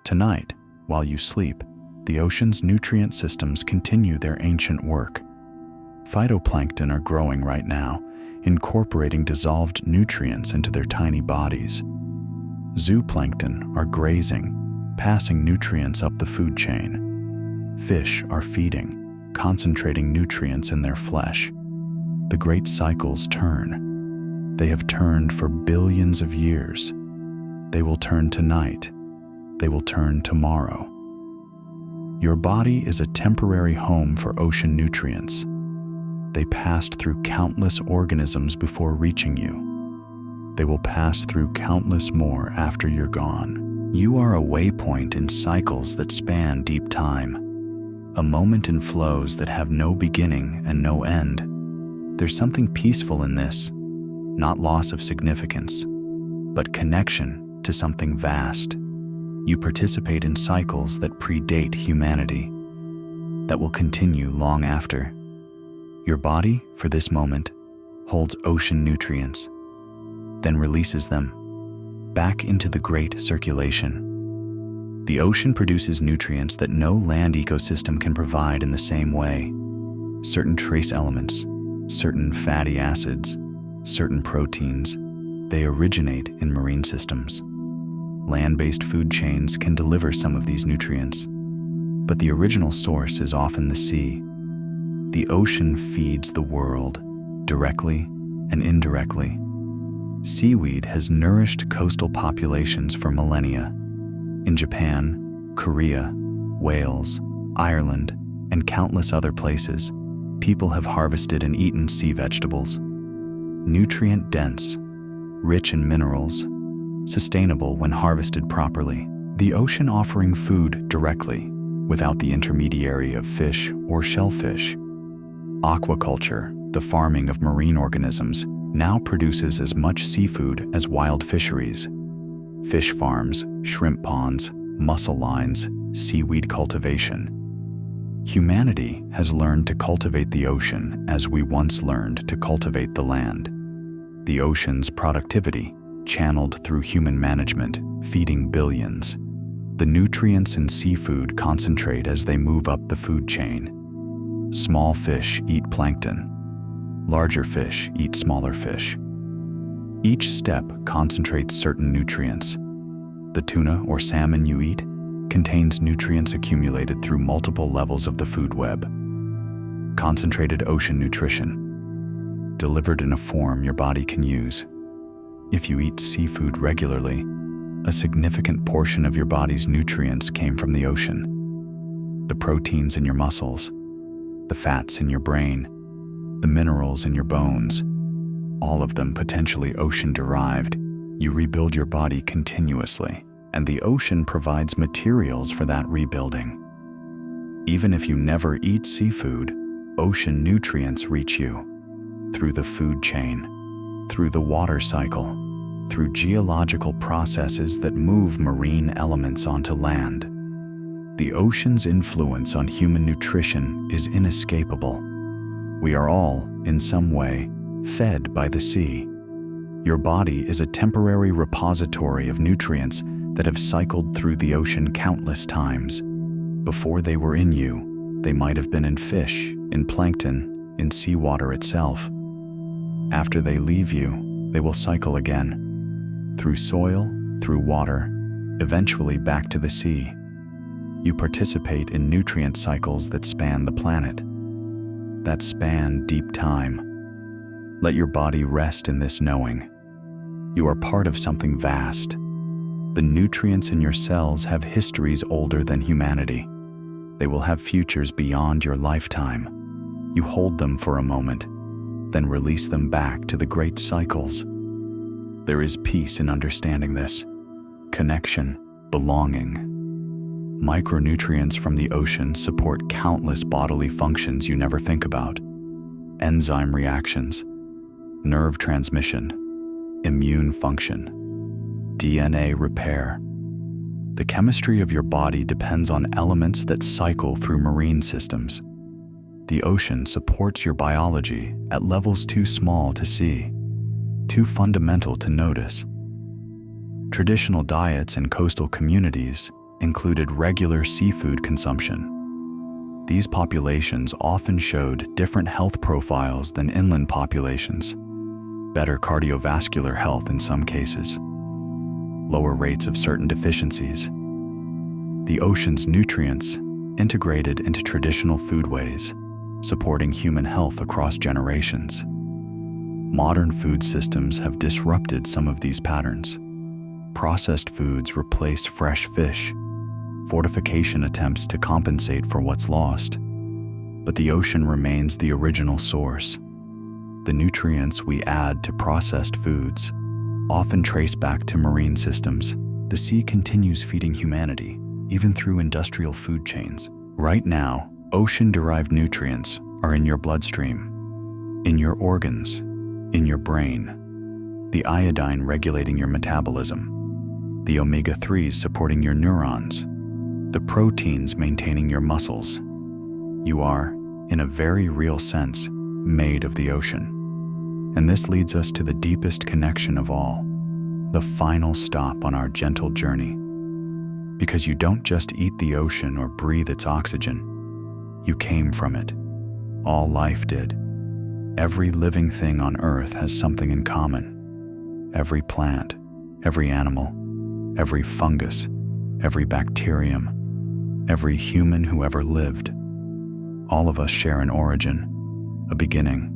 Speaker 1: Tonight, while you sleep, the ocean's nutrient systems continue their ancient work. Phytoplankton are growing right now, incorporating dissolved nutrients into their tiny bodies. Zooplankton are grazing, passing nutrients up the food chain. Fish are feeding, concentrating nutrients in their flesh. The great cycles turn. They have turned for billions of years. They will turn tonight. They will turn tomorrow. Your body is a temporary home for ocean nutrients. They passed through countless organisms before reaching you. They will pass through countless more after you're gone. You are a waypoint in cycles that span deep time, a moment in flows that have no beginning and no end. There's something peaceful in this, not loss of significance, but connection to something vast. You participate in cycles that predate humanity, that will continue long after. Your body, for this moment, holds ocean nutrients, then releases them back into the great circulation. The ocean produces nutrients that no land ecosystem can provide in the same way. Certain trace elements, certain fatty acids, certain proteins, they originate in marine systems. Land-based food chains can deliver some of these nutrients, but the original source is often the sea. The ocean feeds the world, directly and indirectly. Seaweed has nourished coastal populations for millennia. In Japan, Korea, Wales, Ireland, and countless other places, people have harvested and eaten sea vegetables. Nutrient-dense, rich in minerals, sustainable when harvested properly. The ocean offering food directly, without the intermediary of fish or shellfish. Aquaculture, the farming of marine organisms, now produces as much seafood as wild fisheries. Fish farms, shrimp ponds, mussel lines, seaweed cultivation. Humanity has learned to cultivate the ocean as we once learned to cultivate the land. The ocean's productivity, channeled through human management, feeding billions. The nutrients in seafood concentrate as they move up the food chain. Small fish eat plankton. Larger fish eat smaller fish. Each step concentrates certain nutrients. The tuna or salmon you eat contains nutrients accumulated through multiple levels of the food web. Concentrated ocean nutrition, delivered in a form your body can use. If you eat seafood regularly, a significant portion of your body's nutrients came from the ocean. The proteins in your muscles, the fats in your brain, the minerals in your bones, all of them potentially ocean-derived. You rebuild your body continuously, and the ocean provides materials for that rebuilding. Even if you never eat seafood, ocean nutrients reach you through the food chain, through the water cycle, through geological processes that move marine elements onto land. The ocean's influence on human nutrition is inescapable. We are all, in some way, fed by the sea. Your body is a temporary repository of nutrients that have cycled through the ocean countless times. Before they were in you, they might have been in fish, in plankton, in seawater itself. After they leave you, they will cycle again. Through soil, through water, eventually back to the sea. You participate in nutrient cycles that span the planet, that span deep time. Let your body rest in this knowing. You are part of something vast. The nutrients in your cells have histories older than humanity. They will have futures beyond your lifetime. You hold them for a moment, then release them back to the great cycles. There is peace in understanding this. Connection, belonging. Micronutrients from the ocean support countless bodily functions you never think about. Enzyme reactions, nerve transmission, immune function, DNA repair. The chemistry of your body depends on elements that cycle through marine systems. The ocean supports your biology at levels too small to see, too fundamental to notice. Traditional diets in coastal communities included regular seafood consumption. These populations often showed different health profiles than inland populations, better cardiovascular health in some cases, lower rates of certain deficiencies. The ocean's nutrients integrated into traditional foodways, supporting human health across generations. Modern food systems have disrupted some of these patterns. Processed foods replace fresh fish, fortification attempts to compensate for what's lost. But the ocean remains the original source. The nutrients we add to processed foods often trace back to marine systems. The sea continues feeding humanity, even through industrial food chains. Right now, ocean-derived nutrients are in your bloodstream, in your organs, in your brain. The iodine regulating your metabolism, the omega-3s supporting your neurons, the proteins maintaining your muscles. You are, in a very real sense, made of the ocean. And this leads us to the deepest connection of all, the final stop on our gentle journey. Because you don't just eat the ocean or breathe its oxygen, you came from it. All life did. Every living thing on Earth has something in common. Every plant, every animal, every fungus, every bacterium, every human who ever lived. All of us share an origin, a beginning,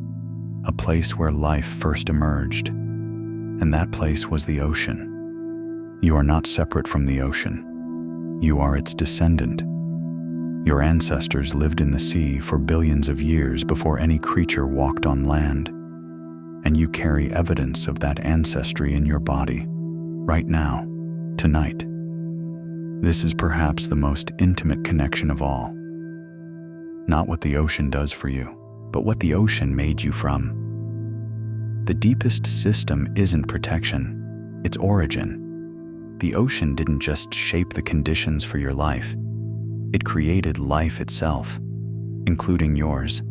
Speaker 1: a place where life first emerged. And that place was the ocean. You are not separate from the ocean. You are its descendant. Your ancestors lived in the sea for billions of years before any creature walked on land. And you carry evidence of that ancestry in your body, right now, tonight. This is perhaps the most intimate connection of all. Not what the ocean does for you, but what the ocean made you from. The deepest system isn't protection, it's origin. The ocean didn't just shape the conditions for your life. It created life itself, including yours.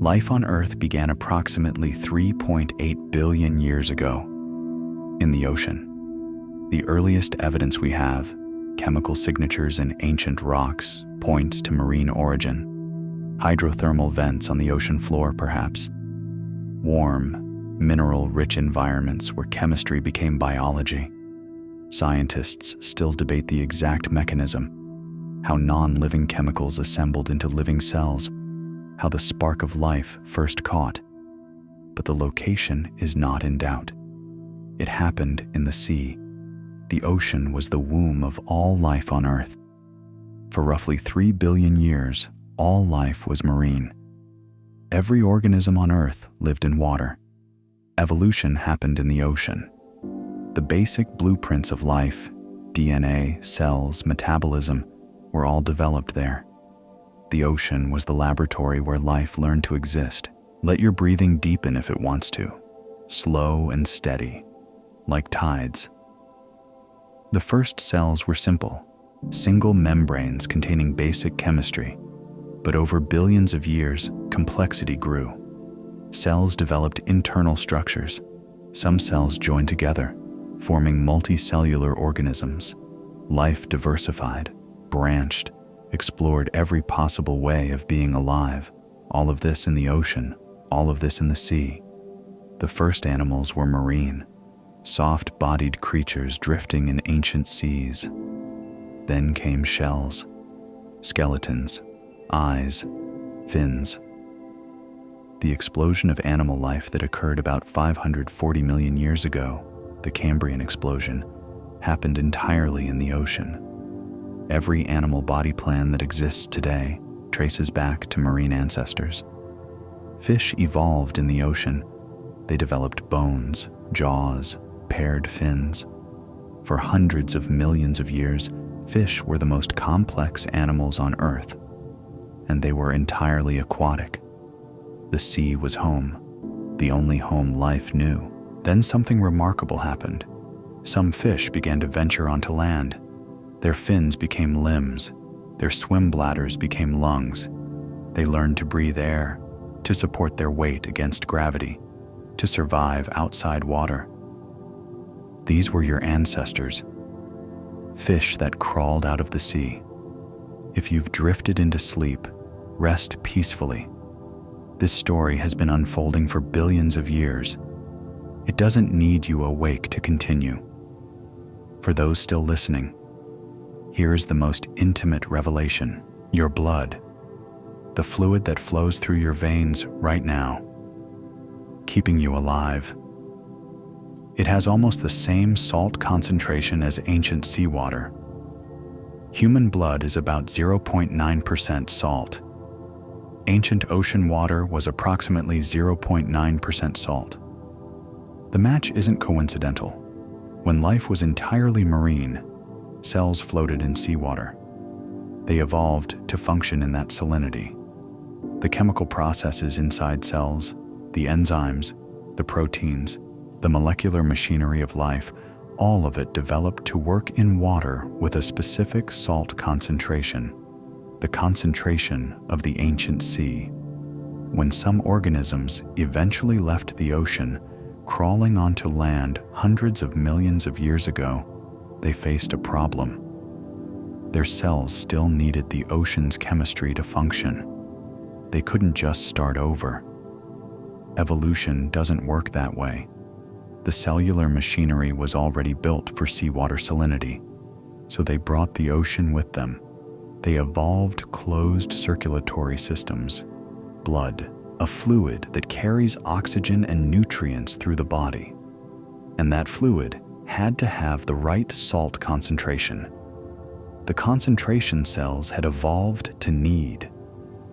Speaker 1: Life on Earth began approximately 3.8 billion years ago, in the ocean. The earliest evidence we have, chemical signatures in ancient rocks, points to marine origin. Hydrothermal vents on the ocean floor, perhaps. Warm, mineral-rich environments where chemistry became biology. Scientists still debate the exact mechanism, how non-living chemicals assembled into living cells, how the spark of life first caught. But the location is not in doubt. It happened in the sea. The ocean was the womb of all life on Earth. For roughly 3 billion years, all life was marine. Every organism on Earth lived in water. Evolution happened in the ocean. The basic blueprints of life, DNA, cells, metabolism, were all developed there. The ocean was the laboratory where life learned to exist. Let your breathing deepen if it wants to, slow and steady, like tides. The first cells were simple, single membranes containing basic chemistry. But over billions of years, complexity grew. Cells developed internal structures. Some cells joined together, forming multicellular organisms. Life diversified, branched, explored every possible way of being alive. All of this in the ocean, all of this in the sea. The first animals were marine, soft-bodied creatures drifting in ancient seas. Then came shells, skeletons, eyes, fins. The explosion of animal life that occurred about 540 million years ago, the Cambrian explosion, happened entirely in the ocean. Every animal body plan that exists today traces back to marine ancestors. Fish evolved in the ocean. They developed bones, jaws, paired fins. For hundreds of millions of years, fish were the most complex animals on Earth, and they were entirely aquatic. The sea was home, the only home life knew. Then something remarkable happened. Some fish began to venture onto land. Their fins became limbs. Their swim bladders became lungs. They learned to breathe air, to support their weight against gravity, to survive outside water. These were your ancestors, fish that crawled out of the sea. If you've drifted into sleep, rest peacefully. This story has been unfolding for billions of years. It doesn't need you awake to continue. For those still listening, here is the most intimate revelation: your blood, the fluid that flows through your veins right now, keeping you alive. It has almost the same salt concentration as ancient seawater. Human blood is about 0.9% salt. Ancient ocean water was approximately 0.9% salt. The match isn't coincidental. When life was entirely marine, cells floated in seawater. They evolved to function in that salinity. The chemical processes inside cells, the enzymes, the proteins, the molecular machinery of life, all of it developed to work in water with a specific salt concentration, the concentration of the ancient sea. When some organisms eventually left the ocean, crawling onto land hundreds of millions of years ago, they faced a problem. Their cells still needed the ocean's chemistry to function. They couldn't just start over. Evolution doesn't work that way. The cellular machinery was already built for seawater salinity, so they brought the ocean with them. They evolved closed circulatory systems, blood, a fluid that carries oxygen and nutrients through the body. And that fluid had to have the right salt concentration. The concentration cells had evolved to need,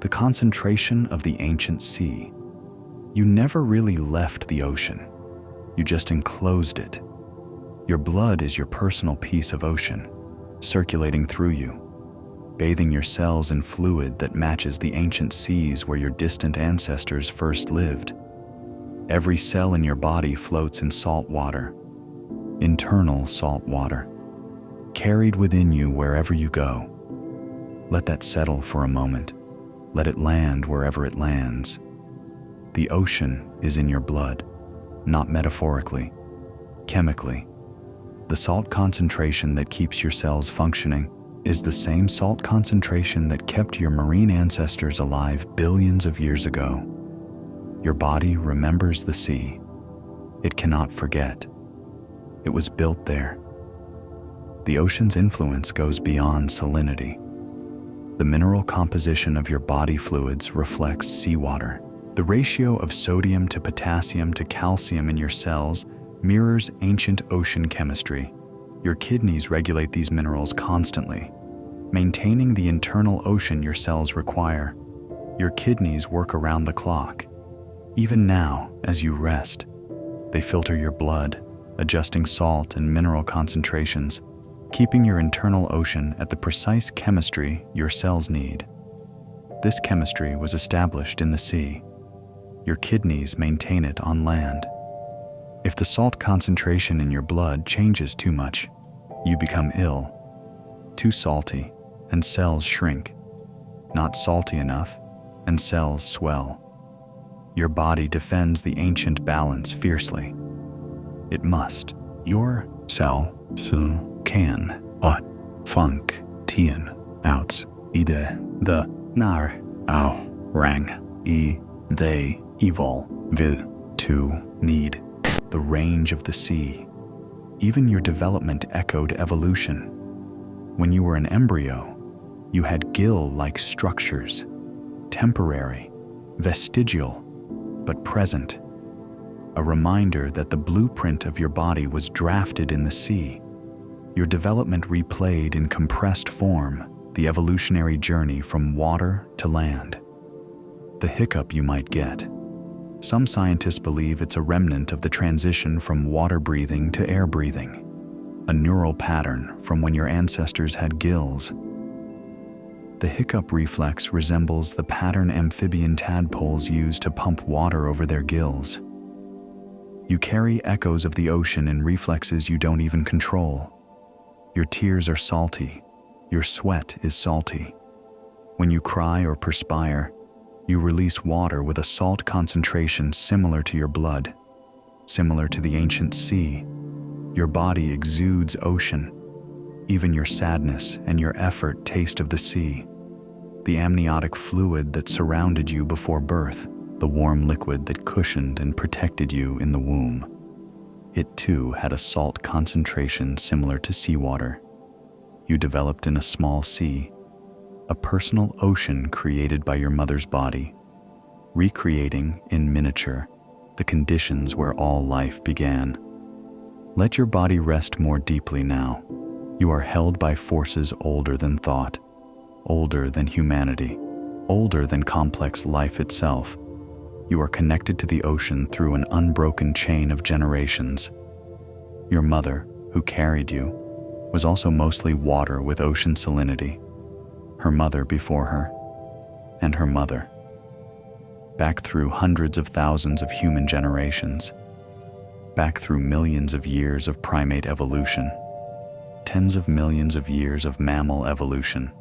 Speaker 1: the concentration of the ancient sea. You never really left the ocean. You just enclosed it. Your blood is your personal piece of ocean, circulating through you, bathing your cells in fluid that matches the ancient seas where your distant ancestors first lived. Every cell in your body floats in salt water, internal salt water, carried within you wherever you go. Let that settle for a moment. Let it land wherever it lands. The ocean is in your blood, not metaphorically, chemically. The salt concentration that keeps your cells functioning is the same salt concentration that kept your marine ancestors alive billions of years ago. Your body remembers the sea. It cannot forget. It was built there. The ocean's influence goes beyond salinity. The mineral composition of your body fluids reflects seawater. The ratio of sodium to potassium to calcium in your cells mirrors ancient ocean chemistry. Your kidneys regulate these minerals constantly, maintaining the internal ocean your cells require. Your kidneys work around the clock. Even now, as you rest, they filter your blood, adjusting salt and mineral concentrations, keeping your internal ocean at the precise chemistry your cells need. This chemistry was established in the sea. Your kidneys maintain it on land. If the salt concentration in your blood changes too much, you become ill. Too salty, and cells shrink. Not salty enough, and cells swell. Your body defends the ancient balance fiercely. It must. Your cell kan funk tien outs ide the nar au rang they evil vil to need, the range of the sea. Even your development echoed evolution. When you were an embryo, you had gill-like structures, temporary, vestigial, but present. A reminder that the blueprint of your body was drafted in the sea. Your development replayed in compressed form the evolutionary journey from water to land. The hiccup you might get. Some scientists believe it's a remnant of the transition from water breathing to air breathing, a neural pattern from when your ancestors had gills. The hiccup reflex resembles the pattern amphibian tadpoles use to pump water over their gills. You carry echoes of the ocean in reflexes you don't even control. Your tears are salty. Your sweat is salty. When you cry or perspire, you release water with a salt concentration similar to your blood, similar to the ancient sea. Your body exudes ocean. Even your sadness and your effort taste of the sea. The amniotic fluid that surrounded you before birth, the warm liquid that cushioned and protected you in the womb. It too had a salt concentration similar to seawater. You developed in a small sea, a personal ocean created by your mother's body, recreating in miniature the conditions where all life began. Let your body rest more deeply now. You are held by forces older than thought, older than humanity, older than complex life itself. You are connected to the ocean through an unbroken chain of generations. Your mother, who carried you, was also mostly water with ocean salinity. Her mother before her, and her mother. Back through hundreds of thousands of human generations. Back through millions of years of primate evolution. Tens of millions of years of mammal evolution.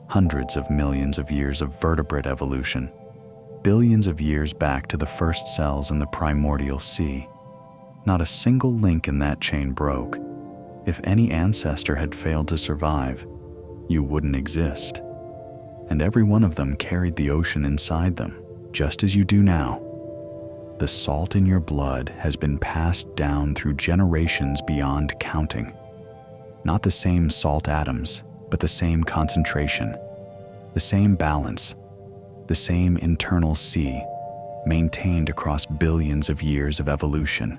Speaker 1: Hundreds of millions of years of vertebrate evolution. Billions of years back to the first cells in the primordial sea. Not a single link in that chain broke. If any ancestor had failed to survive, you wouldn't exist. And every one of them carried the ocean inside them, just as you do now. The salt in your blood has been passed down through generations beyond counting. Not the same salt atoms, but the same concentration, the same balance, the same internal sea, maintained across billions of years of evolution.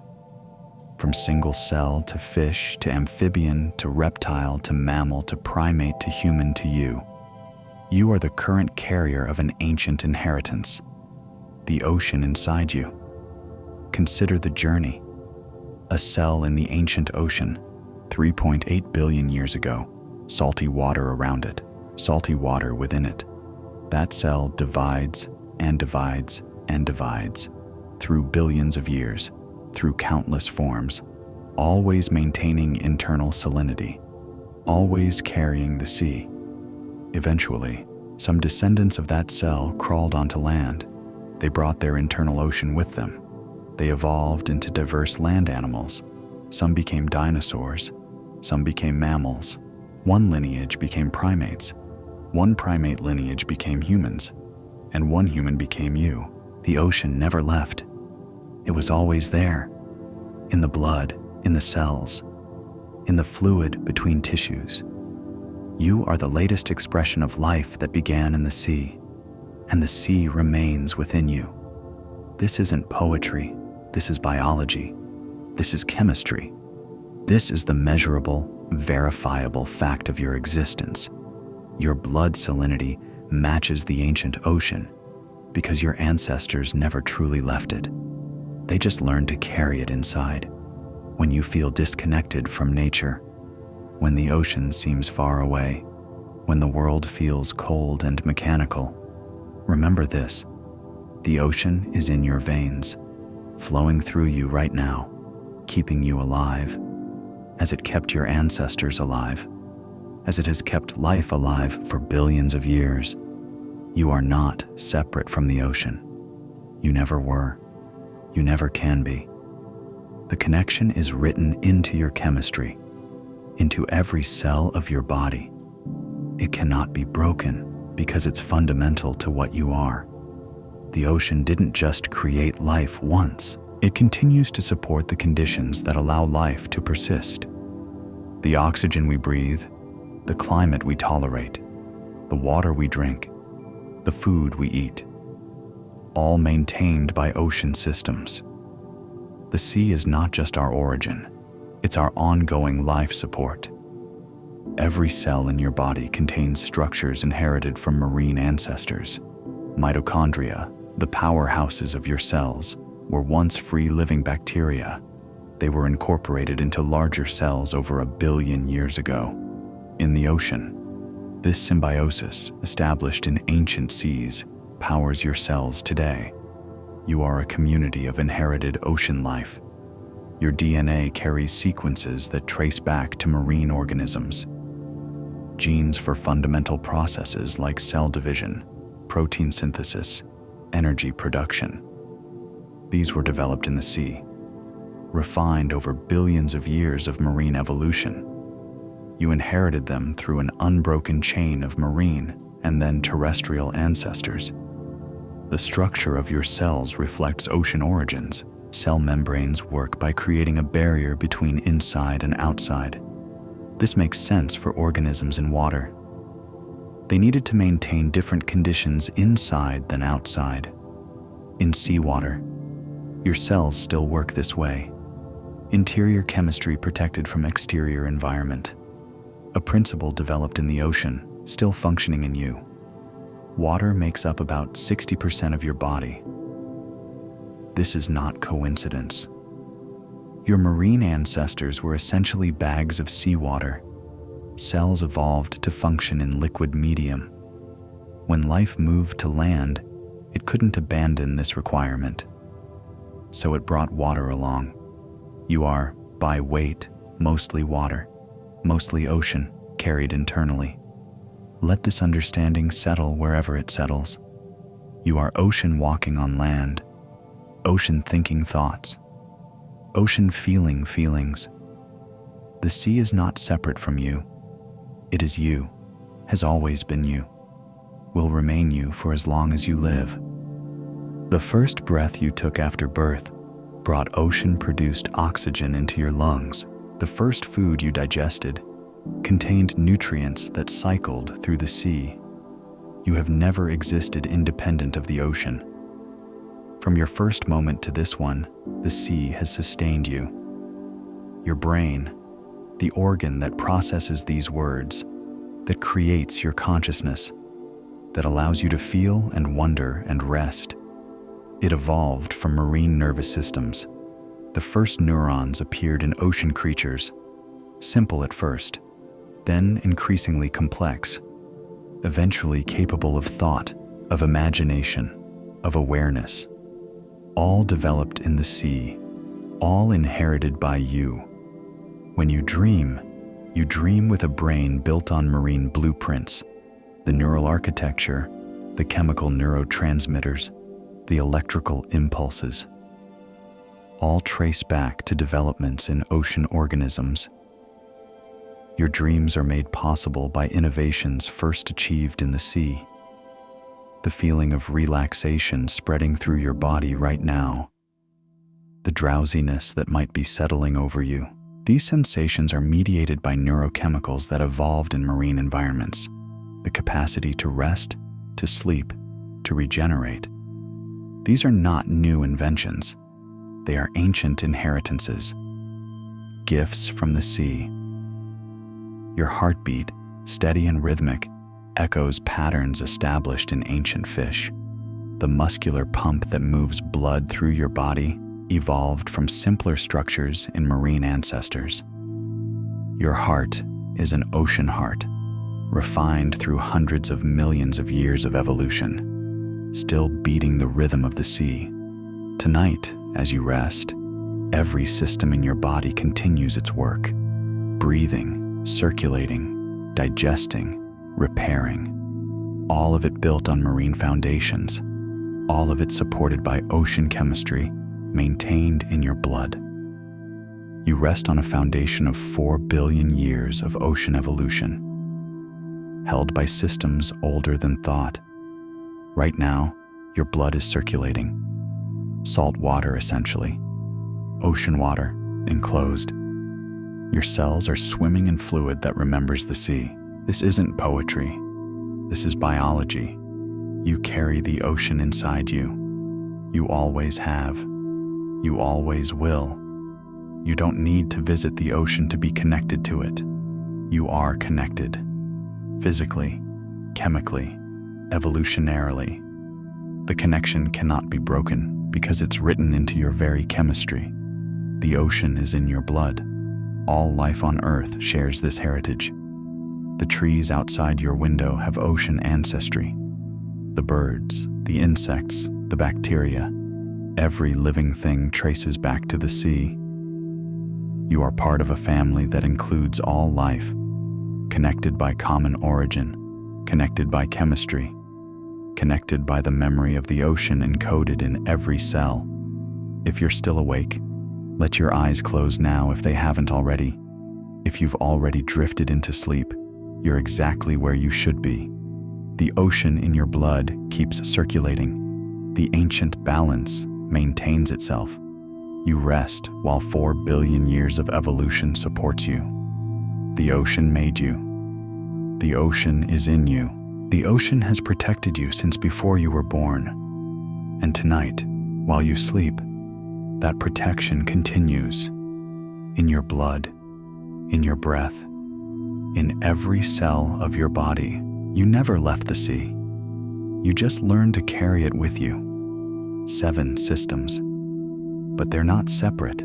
Speaker 1: From single cell to fish to amphibian to reptile to mammal to primate to human to you. You are the current carrier of an ancient inheritance, the ocean inside you. Consider the journey. A cell in the ancient ocean, 3.8 billion years ago, salty water around it, salty water within it. That cell divides and divides and divides through billions of years, through countless forms, always maintaining internal salinity, always carrying the sea. Eventually, some descendants of that cell crawled onto land. They brought their internal ocean with them. They evolved into diverse land animals. Some became dinosaurs, some became mammals. One lineage became primates. One primate lineage became humans, and one human became you. The ocean never left. It was always there, in the blood, in the cells, in the fluid between tissues. You are the latest expression of life that began in the sea, and the sea remains within you. This isn't poetry, this is biology, this is chemistry. This is the measurable, verifiable fact of your existence. Your blood salinity matches the ancient ocean because your ancestors never truly left it. They just learned to carry it inside. When you feel disconnected from nature, when the ocean seems far away, when the world feels cold and mechanical, remember this: the ocean is in your veins, flowing through you right now, keeping you alive, as it kept your ancestors alive, as it has kept life alive for billions of years. You are not separate from the ocean. You never were. You never can be. The connection is written into your chemistry, into every cell of your body. It cannot be broken because it's fundamental to what you are. The ocean didn't just create life once, It continues to support the conditions that allow life to persist. The oxygen we breathe, the climate we tolerate, the water we drink, the food we eat, all maintained by ocean systems. The sea is not just our origin, it's our ongoing life support. Every cell in your body contains structures inherited from marine ancestors. Mitochondria, the powerhouses of your cells, were once free-living bacteria. They were incorporated into larger cells over 1 billion years ago. In the ocean, this symbiosis, established in ancient seas, powers your cells today. You are a community of inherited ocean life. Your DNA carries sequences that trace back to marine organisms. Genes for fundamental processes like cell division, protein synthesis, energy production. These were developed in the sea, refined over billions of years of marine evolution. You inherited them through an unbroken chain of marine and then terrestrial ancestors. The structure of your cells reflects ocean origins. Cell membranes work by creating a barrier between inside and outside. This makes sense for organisms in water. They needed to maintain different conditions inside than outside. In seawater, your cells still work this way. Interior chemistry protected from exterior environment. A principle developed in the ocean, still functioning in you. Water makes up about 60% of your body. This is not coincidence. Your marine ancestors were essentially bags of seawater. Cells evolved to function in liquid medium. When life moved to land, it couldn't abandon this requirement. So it brought water along. You are, by weight, mostly water, mostly ocean, carried internally. Let this understanding settle wherever it settles. You are ocean walking on land, ocean thinking thoughts, ocean feeling feelings. The sea is not separate from you. It is you, has always been you, will remain you for as long as you live. The first breath you took after birth brought ocean-produced oxygen into your lungs. The first food you digested contained nutrients that cycled through the sea. You have never existed independent of the ocean. From your first moment to this one, the sea has sustained you. Your brain, the organ that processes these words, that creates your consciousness, that allows you to feel and wonder and rest. It evolved from marine nervous systems. The first neurons appeared in ocean creatures, simple at first, then increasingly complex, eventually capable of thought, of imagination, of awareness. All developed in the sea, all inherited by you. When you dream with a brain built on marine blueprints, the neural architecture, the chemical neurotransmitters, the electrical impulses. All trace back to developments in ocean organisms. Your dreams are made possible by innovations first achieved in the sea. The feeling of relaxation spreading through your body right now. The drowsiness that might be settling over you. These sensations are mediated by neurochemicals that evolved in marine environments. The capacity to rest, to sleep, to regenerate. These are not new inventions. They are ancient inheritances, gifts from the sea. Your heartbeat, steady and rhythmic, echoes patterns established in ancient fish. The muscular pump that moves blood through your body evolved from simpler structures in marine ancestors. Your heart is an ocean heart, refined through hundreds of millions of years of evolution, still beating the rhythm of the sea. Tonight, as you rest, every system in your body continues its work, breathing, circulating, digesting, repairing, all of it built on marine foundations, all of it supported by ocean chemistry, maintained in your blood. You rest on a foundation of 4 billion years of ocean evolution, held by systems older than thought. Right now, your blood is circulating. Salt water, essentially, ocean water, enclosed. Your cells are swimming in fluid that remembers the sea. This isn't poetry. This is biology. You carry the ocean inside you. You always have. You always will. You don't need to visit the ocean to be connected to it. You are connected. Physically, chemically, evolutionarily. The connection cannot be broken because it's written into your very chemistry. The ocean is in your blood. All life on Earth shares this heritage. The trees outside your window have ocean ancestry. The birds, the insects, the bacteria, every living thing traces back to the sea. You are part of a family that includes all life, connected by common origin, connected by chemistry, connected by the memory of the ocean encoded in every cell. If you're still awake, let your eyes close now if they haven't already. If you've already drifted into sleep, you're exactly where you should be. The ocean in your blood keeps circulating. The ancient balance maintains itself. You rest while 4 billion years of evolution supports you. The ocean made you. The ocean is in you. The ocean has protected you since before you were born. And tonight, while you sleep, that protection continues. In your blood, in your breath, in every cell of your body. You never left the sea. You just learned to carry it with you. 7 systems. But they're not separate.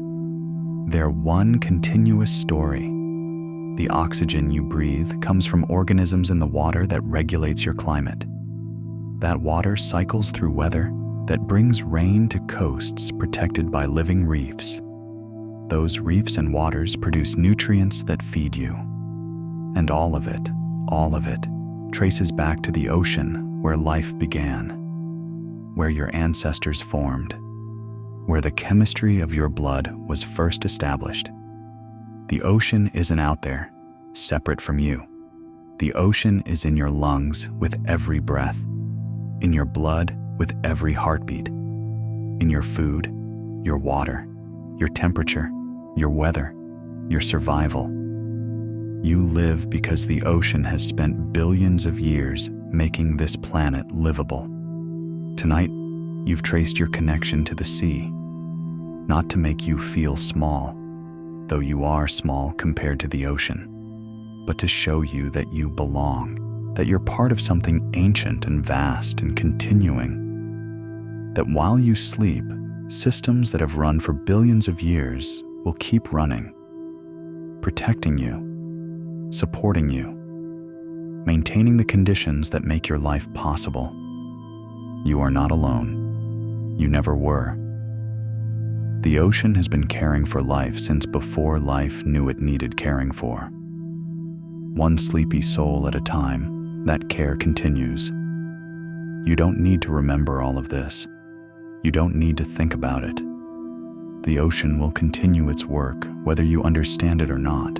Speaker 1: They're one continuous story. The oxygen you breathe comes from organisms in the water that regulates your climate. That water cycles through weather that brings rain to coasts protected by living reefs. Those reefs and waters produce nutrients that feed you. And all of it, traces back to the ocean where life began, where your ancestors formed, where the chemistry of your blood was first established. The ocean isn't out there, separate from you. The ocean is in your lungs with every breath, in your blood with every heartbeat, in your food, your water, your temperature, your weather, your survival. You live because the ocean has spent billions of years making this planet livable. Tonight, you've traced your connection to the sea, not to make you feel small, though you are small compared to the ocean, but to show you that you belong, that you're part of something ancient and vast and continuing, that while you sleep, systems that have run for billions of years will keep running, protecting you, supporting you, maintaining the conditions that make your life possible. You are not alone. You never were. The ocean has been caring for life since before life knew it needed caring for. One sleepy soul at a time, that care continues. You don't need to remember all of this. You don't need to think about it. The ocean will continue its work whether you understand it or not.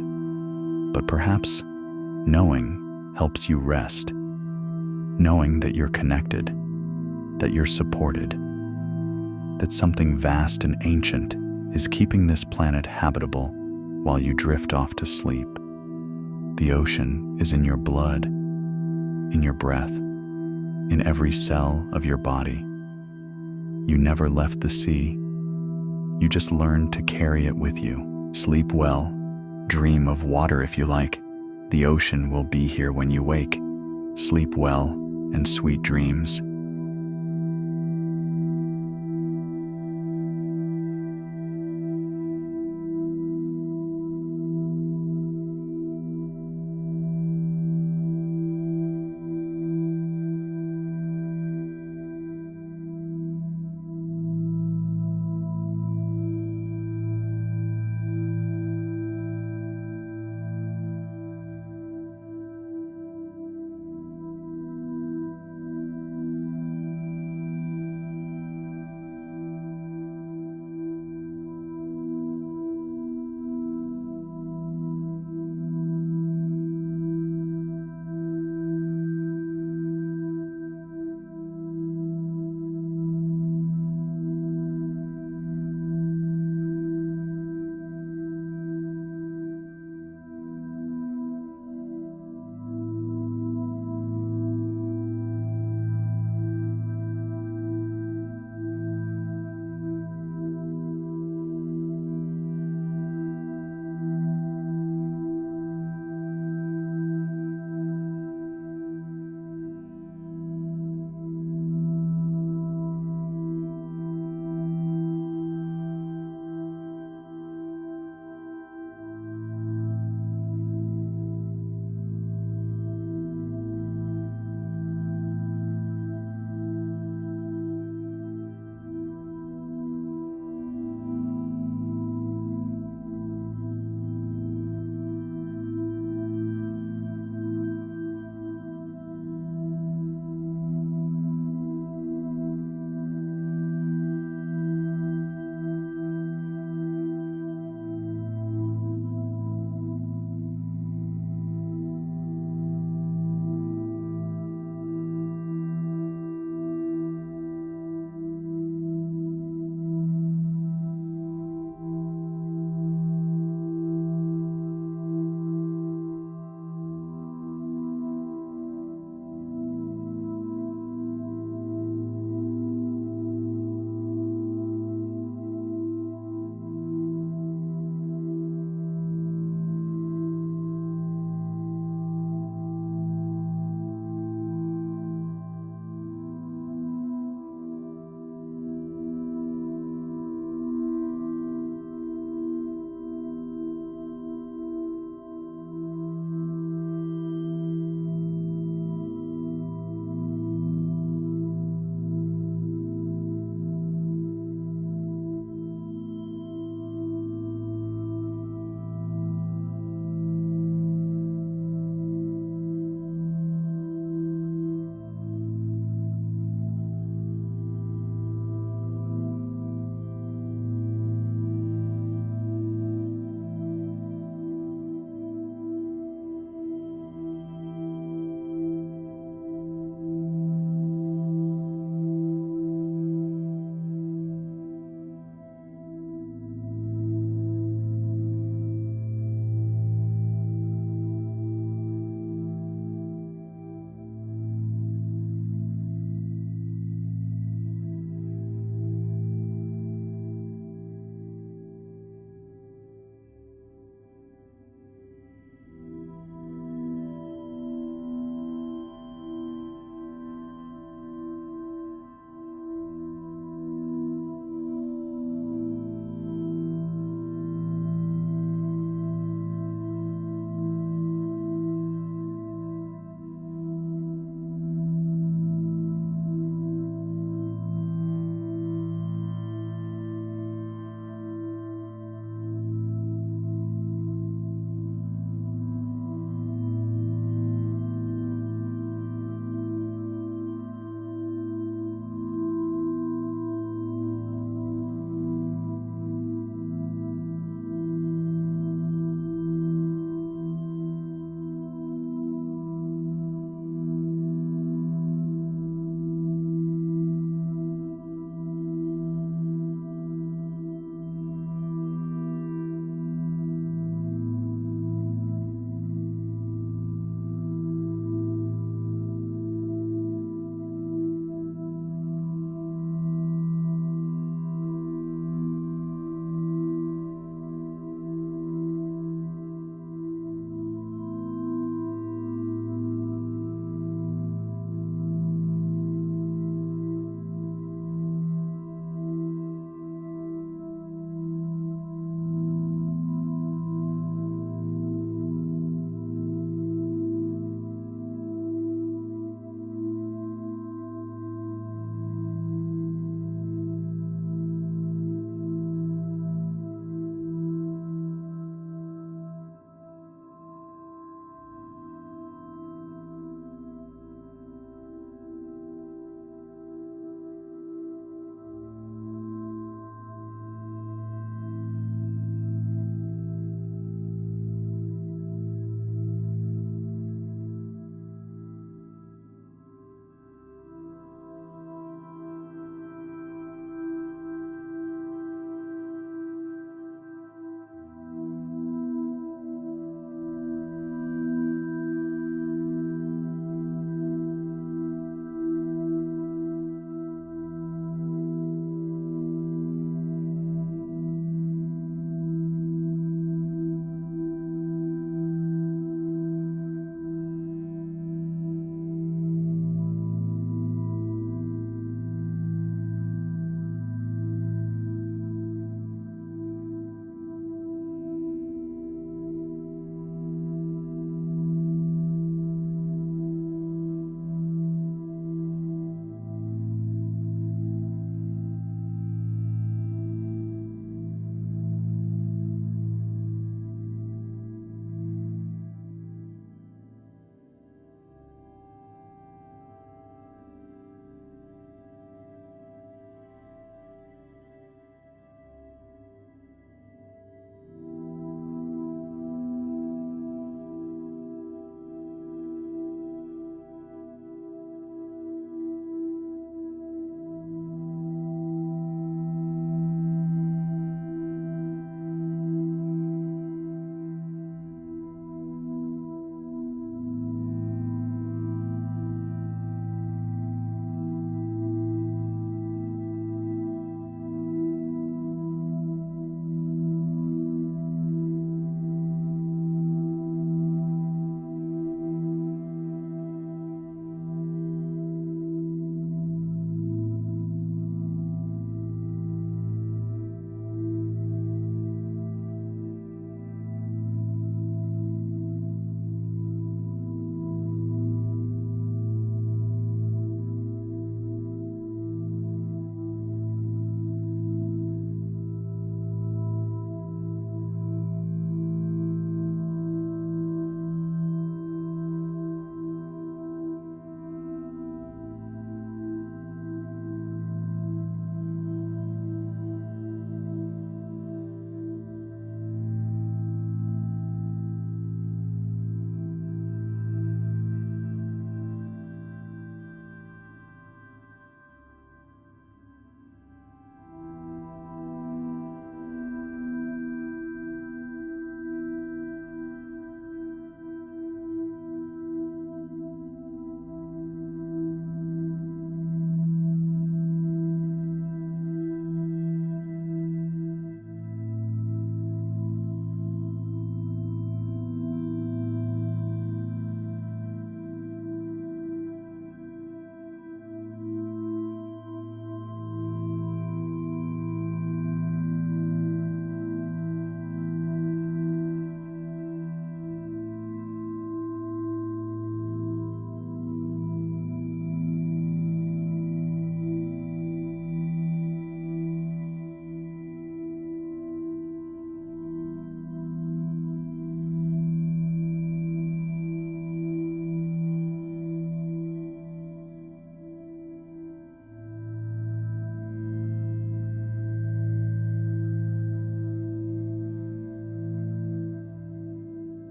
Speaker 1: But perhaps knowing helps you rest. Knowing that you're connected, that you're supported, that something vast and ancient is keeping this planet habitable while you drift off to sleep. The ocean is in your blood, in your breath, in every cell of your body. You never left the sea. You just learned to carry it with you. Sleep well. Dream of water if you like. The ocean will be here when you wake. Sleep well and sweet dreams.